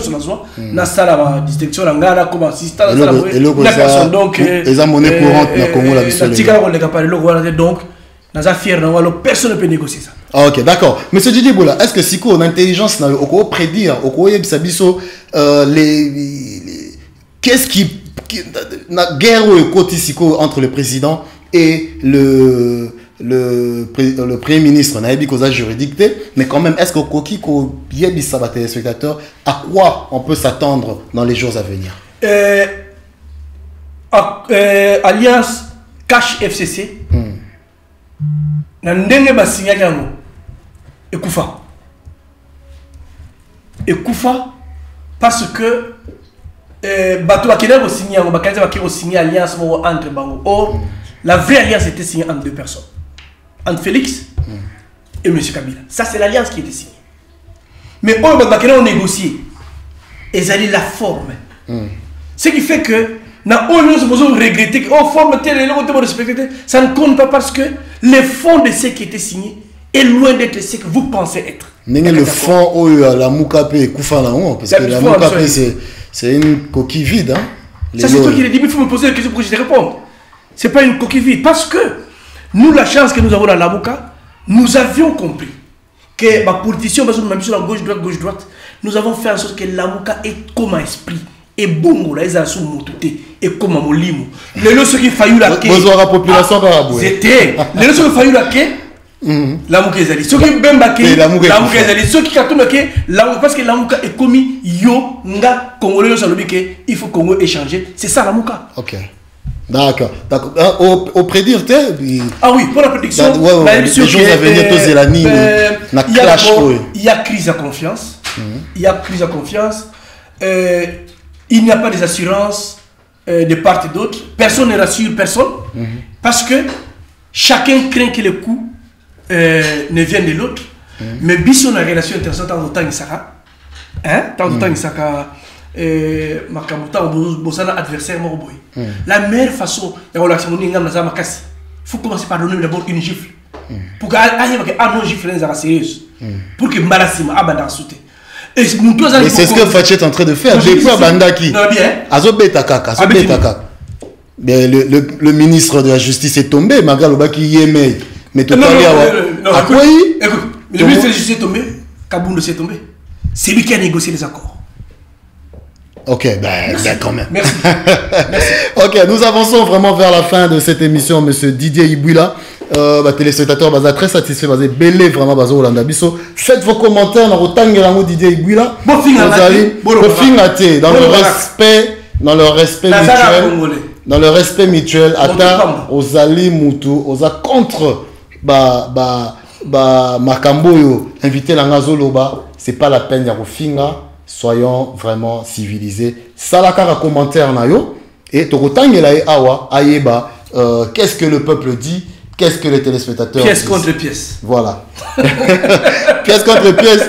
na sala la distinction ngana comme assistant la personne donc les monnaie courante na Congo la biso donc nous a fier na personne ne peut négocier ça. Ah, ok, d'accord. Monsieur Didier Ibouila, est-ce que si on a intelligence na oko prédire oko yebisa biso qu'est-ce qui na guerre au côté siko entre le président et le premier ministre, on a dit cause juridique, mais quand même, est-ce que Koki ko yebisa ba téléspectateurs à quoi on peut s'attendre dans les jours à venir? Alliance Cash FCC. Na ndenge ba signé yango. Ekufa parce que bato bakena ko signé yango bakaza bakiro signé alliance entre bango. Or la vraie alliance était signée entre deux personnes. Entre Félix et M. Kabila. Ça, c'est l'alliance qui était signée. Mais on va négocier. Et ça la forme. Ce qui fait que nous avons regretté que forme telle ça ne compte pas parce que le fond de ce qui était signé est loin d'être ce que vous pensez être. Le fond, la Moukape et Koufa parce que la Moukape, c'est une coquille vide. Hein? Ça, c'est toi qui l'as dit, mais il faut me poser la question pour que je te réponde. Ce n'est pas une coquille vide parce que nous, la chance que nous avons dans la Mouka, nous avions compris que ma politicien, gauche-droite, nous avons fait en sorte que la Mouka est comme un esprit. Et bongo, là, ils ont sous-mototé. Et comme un molimo. Les leçons qui faillent la quai. La population c'était. Les leçons qui faillent la quai. La Mouka est allée. Ceux qui bembent la quai. La Mouka est allée. Ceux qui cartonnent la quai. Parce que la Mouka est commis. Yo, nga, Congolais, il faut Congo échanger. C'est ça la Mouka. Ok. D'accord. Au prédire, ah oui, pour la prédiction, les jours à venir, il y a crise à confiance. Il y a crise à confiance. Il n'y a pas des assurances de part et d'autre. Personne ne rassure personne. Parce que chacun craint que le coup ne vienne de l'autre. Mais bis on a une relation intéressante dans le temps, dans le temps, il adversaire. La meilleure façon de relaxer, il faut commencer par donner d'abord une gifle. Pour que non gifle soit sérieuse. Pour que Malassima abandonne sauter. Et c'est ce que Fatih est en train de faire. Depuis Bandaki, le ministre de la Justice est tombé, malgré le baki yémé. Mais tout à l'heure, écoute, le ministre de la Justice est tombé, Kaboundou s'est tombé. C'est lui qui a négocié les accords. Ok, ben quand même. Merci. Ok, nous avançons vraiment vers la fin de cette émission, monsieur Didier Ibouila. Téléspectateur très satisfait, belé vraiment faites vos commentaires dans le Didier Ibouila. Dans le respect mutuel. Dans le respect mutuel, ata ozali mutu oza contre makamboyo invité la ngazoloba, c'est pas la peine ya kofinga. Soyons vraiment civilisés. Salakara commentaire na yo et tokotangela awa ayeba qu'est-ce que le peuple dit, qu'est-ce que les téléspectateurs pièce disent. Contre pièce. Voilà. Pièce contre pièce.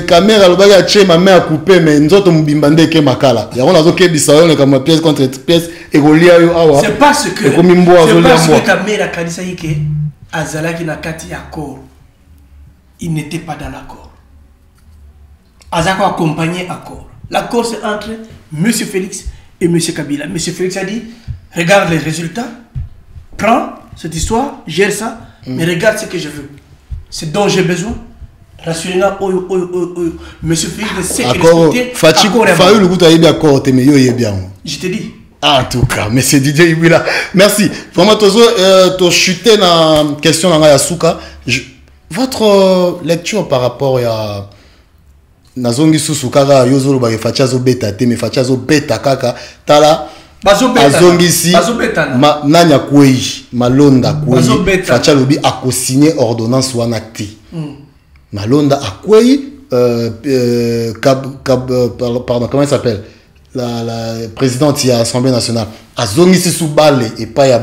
Caméra le baga tché ma main à couper mais nzoto mbimbande ke makala. Ya on azoke bisayo ne comme pièce contre pièce et golia yo awa. C'est parce que caméra kadisa yike azalaki na kati accord. Il n'était pas dans l'accord. Azako accompagné accord. L'accord c'est entre M. Félix et M. Kabila. M. Félix a dit, regarde les résultats, prends cette histoire, gère ça, mais regarde ce que je veux. C'est dont j'ai besoin. Rassurez-moi, M. Félix sait que respecter accord est bon. Je te dis. En tout cas, M. Didier Ibouila, merci. Vraiment, tu as chuté dans la question de Yasuka. Votre lecture par rapport à nazongi susu kaka yozolo ba facha zo beta te me facha zo beta kaka tala azongi si nanya kwei malonda kwei facha lobi akosigner ordonnance wana te malonda akwei pardon comment il s'appelle la présidente de l'Assemblée nationale azongi si subale et pas ya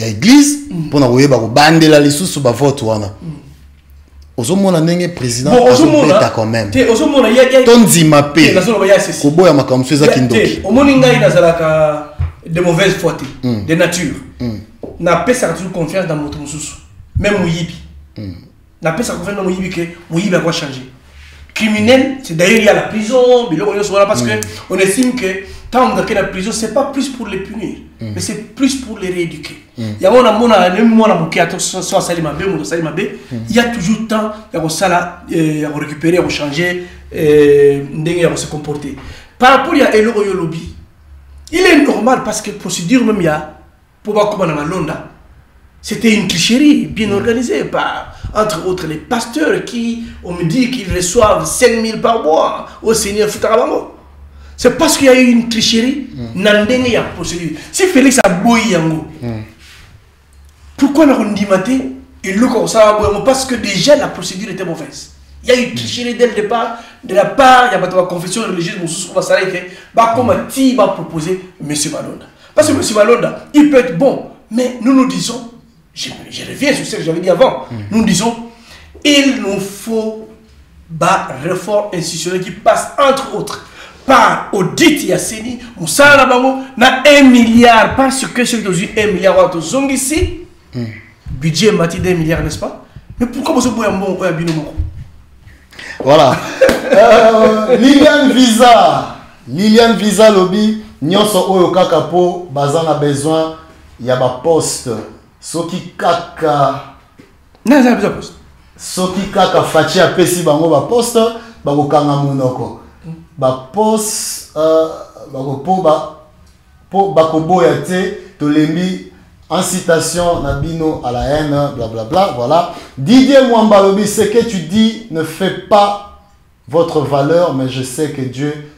église pour na koyeba ko bandela lisusu ba vote wana. Ozomona ndenge président azobeta quand même. Ozomona tonzima pe. Koboya makamso eza kindoki. Omoni ngai nazalaka de mauvaise foi de nature. Na pesa toujours confiance dans moto mususu. Même Moyibi. Na pesa confiance dans Moyibi que Moyibi va changer. Criminel, c'est d'ailleurs il y a la prison, parce que on estime que tant que la prison c'est pas plus pour les punir, mais c'est plus pour les rééduquer. Il y a il y a toujours temps de récupérer, de changer, de se comporter. Par rapport à Elo Lobby, il est normal parce que procédure même il y a pour Malonda, c'était une tricherie bien organisée par entre autres les pasteurs qui on me dit qu'ils reçoivent 5 000 par mois au Seigneur Futarabango. C'est parce qu'il y a eu une tricherie, Nandenge y a procédure. Si Félix a boyi yango, pourquoi on dit maté et le comme ça parce que déjà la procédure était mauvaise. Il y a eu une tricherie dès le départ de la part, il y a pas de confession religieuse, comme Ti va proposer M. Malonda. Parce que M. Malonda, il peut être bon, mais nous disons, je reviens sur ce que j'avais dit avant, nous disons, il nous faut une réforme institutionnelle qui passe entre autres par audit Yassini, Moussa Labango, na 1 milliard, parce que c'est 1 milliard de zong ici, budget mati d'1 milliard, n'est-ce pas? Mais pourquoi vous avez un bon abonnement? Voilà. Liliane Visa lobby, nyonso oyo kaka po bazana besoin ya ba poste. Soki kaka soki kaka fachi apesi bango ba poste bakokanga monoko ba poste bakoboya te tolembi incitation na bino à la haine blablabla. Voilà. Didier Mwamba lobi, ce que tu dis ne fait pas votre valeur, mais je sais que Dieu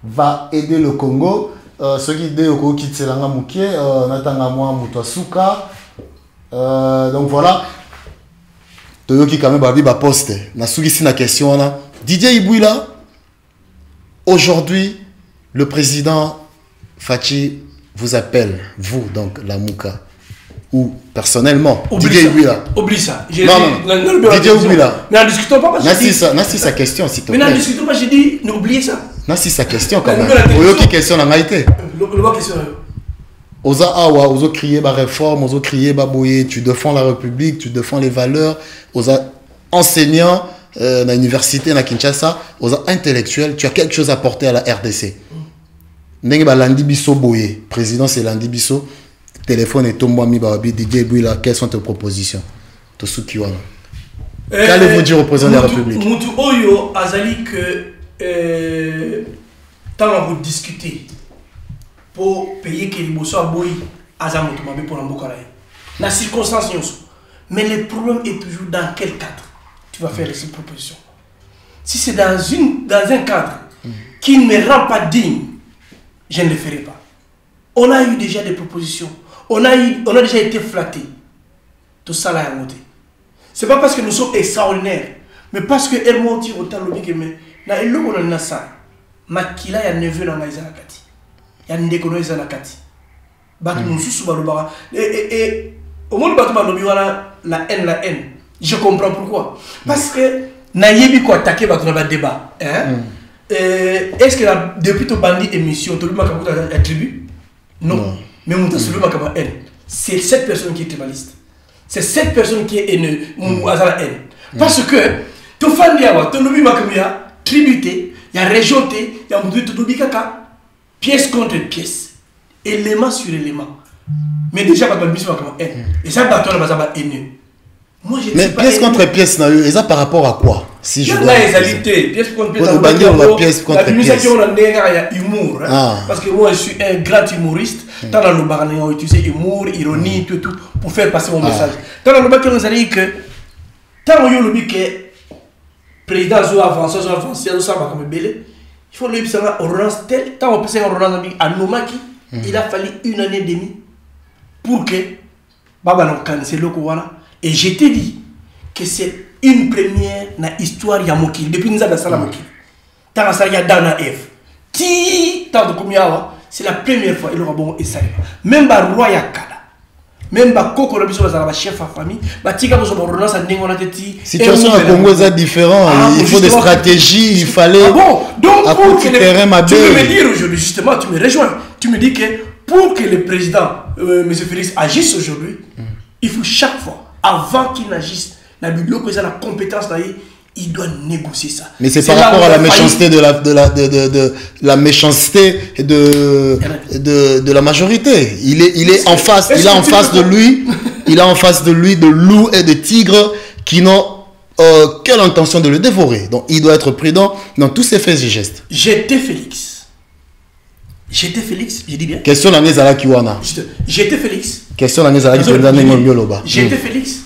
va aider le Congo. ce qui dit au qui c'est l'anga mouké natanga moi mutasuka donc voilà Toyo qui quand même babi ba poste na suki si na question na Didier Ibouila aujourd'hui le président Fachi vous appelle vous donc la Mouka ou personnellement Didier Ibouila oublie ça non Didier Ibouila mais en discutant pas Nasi sa question s'il te plaît mais en discutant pas j'ai dit n'oubliez ça Nasi sa question quand même Oyo qui question na ngaité le question Oza awa, ozo crier ba réforme, ozo crier ba boye, tu défends la République, tu défends les valeurs, oza enseignant na université na Kinshasa, oza intellectuel, tu as quelque chose à apporter à la RDC. Ndenge ba landi biso boye, président c'est landi biso, téléphone et tombo mi ba bi Didier Ibouila, quelles sont tes propositions? To sukiwana. Qu'allez-vous dire au président de la République? Mutu oyo azali que tant vous discuter pour payer que les bossons à boy azamotomabe pour l'embocaraï. La circonstance, mais le problème est toujours dans quel cadre tu vas faire ces propositions. Si c'est dans un cadre qui ne me rend pas digne, je ne le ferai pas. On a eu déjà des propositions, on a déjà été flattés. Tout ça là est monté. C'est pas parce que nous sommes extraordinaires, mais parce que elle monte autant le que mais na elo on a ça. Makila ya neveu na ngaiza kati. Ya ndeko no ezala kati batu mususu balobaka et au monde batu balobi wana la haine je comprends pourquoi parce que na yebi ko attaquer batu na ba débat est-ce que depuis to bandi émission to luma kabuta attribut non mais mon to luma kaba haine c'est cette personne qui est tribaliste c'est cette personne qui est haineuse ou azala haine parce que to fandi awa to lobi makamia tributé ya région-té ya mudu to lobi kaka pièce contre pièce, élément sur élément. Mais déjà, pas de mission comme haine. Et ça, bâton, on va haineux. Moi, je mais pièce contre pièce, et ça par rapport à quoi? Si je dois. Pièce contre pièce. Pièce contre pièce. Il y a humour. Parce que moi, je suis un grand humoriste. Dans le barani, on utilise humour, ironie, tout, pour faire passer mon message. Dans le barani, on a dit que, tant qu'on a dit que, président, soit avancé, ça va comme belé. Il faut le dire, ordonnance tel, tant on peut faire ordonnance à Nomaki, il a fallu 1 année et demie pour que Baba non cancelle le Kouana. Et je t'ai dit que c'est une première dans l'histoire Yamokil. Depuis nous avons ça la Mokil. Tant ça y a dans la F. Tant de Koumiawa, c'est la première fois il aura bon et ça. Même ba roi Yakala. Même ba Koko Rabiso la chef à famille, ba tika bozo ordonnance à Ningona Teti. Situation au Congo est différente, il faut des stratégies, il fallait donc pour que terrain tu me dire aujourd'hui justement, tu me rejoins. Tu me dis que pour que le président M. Félix agisse aujourd'hui, il faut chaque fois avant qu'il n'agisse, la compétence il doit négocier ça. Mais c'est par rapport à la méchanceté la méchanceté de la majorité. Il est en face, il a en face de lui, de loups et de tigres qui n'ont quelle intention de le dévorer. Donc il doit être prudent dans tous ses faits et gestes. J'étais Félix, je dis bien. Question la Nezala Kiwana. J'étais Félix. Question la Nezala Kiwana. J'étais Félix.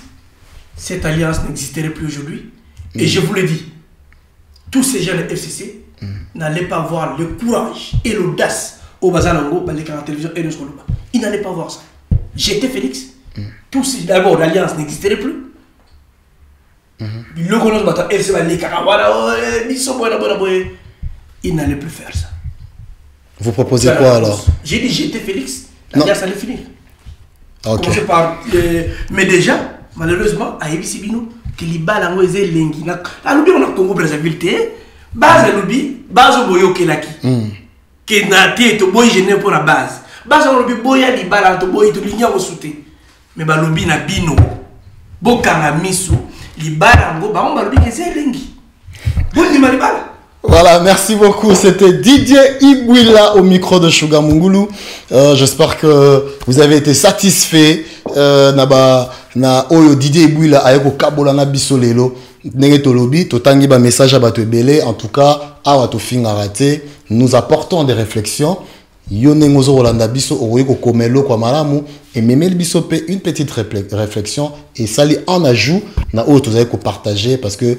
Cette alliance n'existerait plus aujourd'hui. Et je vous le dis, tous ces gens de FCC n'allaient pas voir le courage et l'audace au Bazanango, la télévision et le Skoloba. Ils n'allaient pas voir ça. J'étais Félix. D'abord, l'alliance n'existerait plus. Le Konos Bata, ils n'allaient plus faire ça. Vous proposez quoi alors? J'ai dit j'étais Félix, l'alliance allait finir. Okay. Mais déjà, malheureusement, à Ebisibino, que les balles en oise lengi na alubi on a Congo Brazzaville té base alubi base boyo kelaki que na té to boy gêné pour la base alubi boya li bala to boy to linya o souté mais balobi na bino bokanga misu li bala ngo ba on balobi que c'est lengi bon ni malibala. Voilà, merci beaucoup. C'était Didier Ibouila au micro de Sugar Mungulu. J'espère que vous avez été satisfait. Na oyo Didier Ibouila ayeko kabola na biso lelo ndenge tolobi totangi ba message ba tebele. En tout cas awa to finga raté, nous apportons des réflexions. Yo nengozo rolanda biso oyeko komelo kwa malamu et memel biso pe une petite réflexion et ça li en ajout na oyo tozayeko partager parce que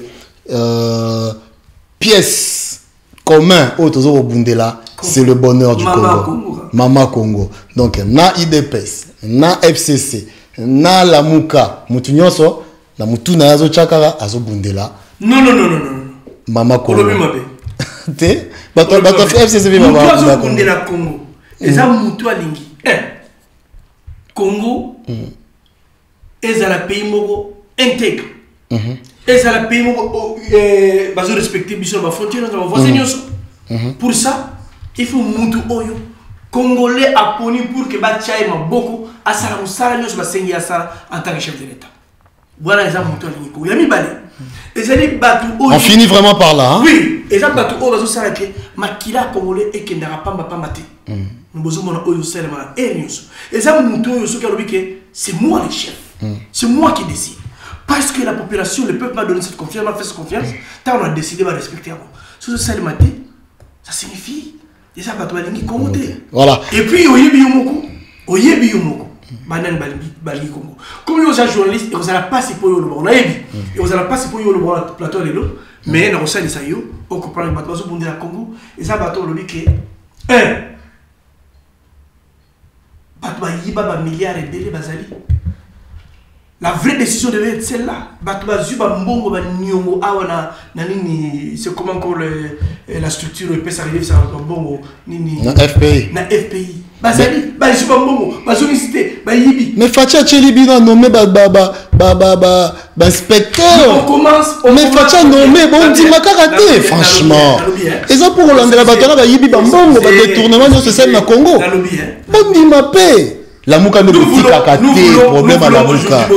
pièce commun oyo tozo bundela c'est le bonheur du Mama Congo. Mama Congo. Donc, na IDPS, na FCC, na Lamuka, Mutunyoso, na Mutuna Azo Chakara, Azo Bundela. Non. Mama Congo. Te bato FCC Mama Congo. Eza mutu alingi. Congo eza la pays moko intègre. Eza la pays moko bazo respecter biso ba frontière na voisin nyonso. Pour ça, il faut mutu oyo Congolais apponi pour que ba tchaye maboko asala musala nyonso ba sengi asala en tant que chef de l'État. Voilà les amutu alingi ko. Yami balé. On finit vraiment par là. Hein? Oui, et ça, makila congolais et qui n'aura pas maté. Nous avons c'est moi le chef. C'est moi qui décide. Parce que la population, le peuple m'a donné cette confiance, m'a fait cette confiance. Tant on a décidé de respecter avant. Ce ça signifie et ça va voilà. Et puis oyebi yomoko. Banan bali Congo. Comme vous êtes journaliste, vous n'allez pas si pour le bon. On a et vous n'allez pas si pour le bon plateau de l'eau. Mais dans le sein de ça, on comprend le bateau au Bundi à Congo. Et ça bateau le dit que bateau yiba milliards et délai bazali. La vraie décision devait être celle-là. Bateau zuba mbongo ba nyongo awana nani c'est comment encore la structure peut s'arriver ça mbongo nini na FPI. Na FPI. Bazali, zuba mbongo, bazonicité, yibi. Mais Fatia Chelibi a nommé inspecteur. On commence. Mais Fatia nommé bon dit makaraté franchement. Et ça pour Hollande la bataille ba yibi mbongo ba détournement de ce scène na Congo. Bon dit ma paix. La mouka ne peut pas kakaté problème à la mouka.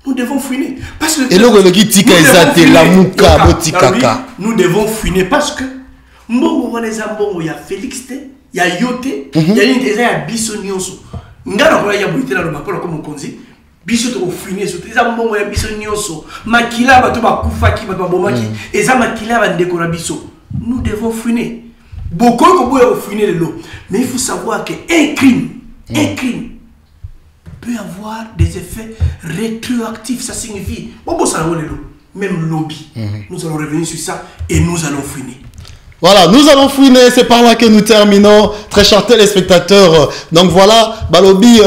Nous devons fuiner parce que et le qui tika ezate la mouka botikaka. Nous devons fuiner parce que mbongo wana mbongo ya Félix te. Ya yote, ya une déjà ya biso nyonso. Ngana ko ya boité na lobako comme konzi. Biso to finir so eza mbongo ya biso nyonso. Makila bato ba kufaki bato bomaki. Eza makila ba ndeko na biso. Nous devons finir. Beaucoup ko boya finir le lot. Mais il faut savoir que un crime peut avoir des effets rétroactifs. Ça signifie bon ça le lot. Même lobby. Nous allons revenir sur ça et nous allons finir. Voilà, nous allons fouiner, c'est par là que nous terminons. Très chers téléspectateurs. Donc voilà, Balobi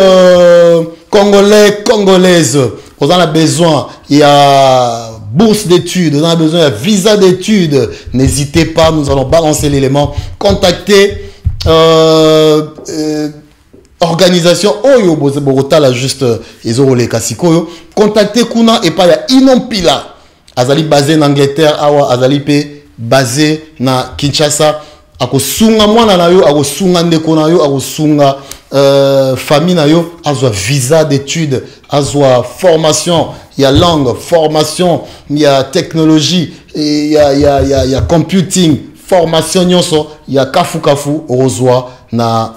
congolais, congolaises. On en a besoin. Il y a bourse d'études, on a besoin, il y a visa d'études. N'hésitez pas, nous allons balancer l'élément. Contactez organisation Oyo Borota la juste Ezorole Kasiko. Contactez Kuna et pas ya Inompila. Azali basé en Angleterre, awa Azali pe basé na Kinshasa. Ako sunga mwana na yo, ako sunga ndeko na yo, ako sunga famille na yo, azwa visa d'études, azwa formation, il y a langue, formation, il y a technologie, il y a computing, formation nyonso, il y a kafu ozwa na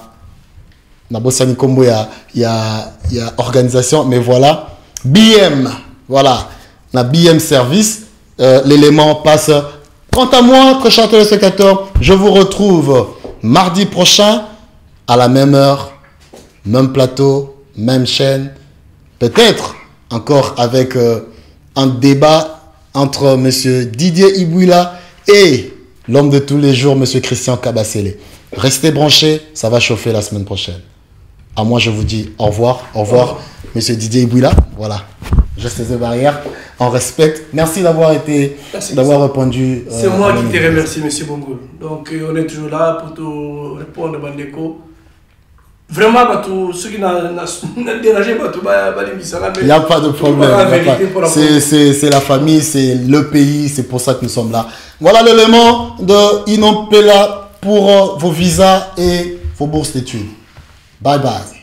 Bosani Kombo, il y a organisation, mais voilà, BM, voilà, na BM service, l'élément passe. Quant à moi, très chers téléspectateurs, je vous retrouve mardi prochain à la même heure, même plateau, même chaîne, peut-être encore avec un débat entre M. Didier Ibouila et l'homme de tous les jours, M. Christian Kabasele. Restez branchés, ça va chauffer la semaine prochaine. À moi, je vous dis au revoir, M. Didier Ibouila. Voilà, geste de barrière, on respecte. Merci d'avoir répondu. C'est moi qui te remercie, M. Bongo. Donc, on est toujours là pour te répondre, Bandeko. Vraiment, ceux qui n'ont dérangé, il n'y a pas de problème. C'est la famille, c'est le pays, c'est pour ça que nous sommes là. Voilà l'élément de Inompela pour vos visas et vos bourses d'études. Bye bye.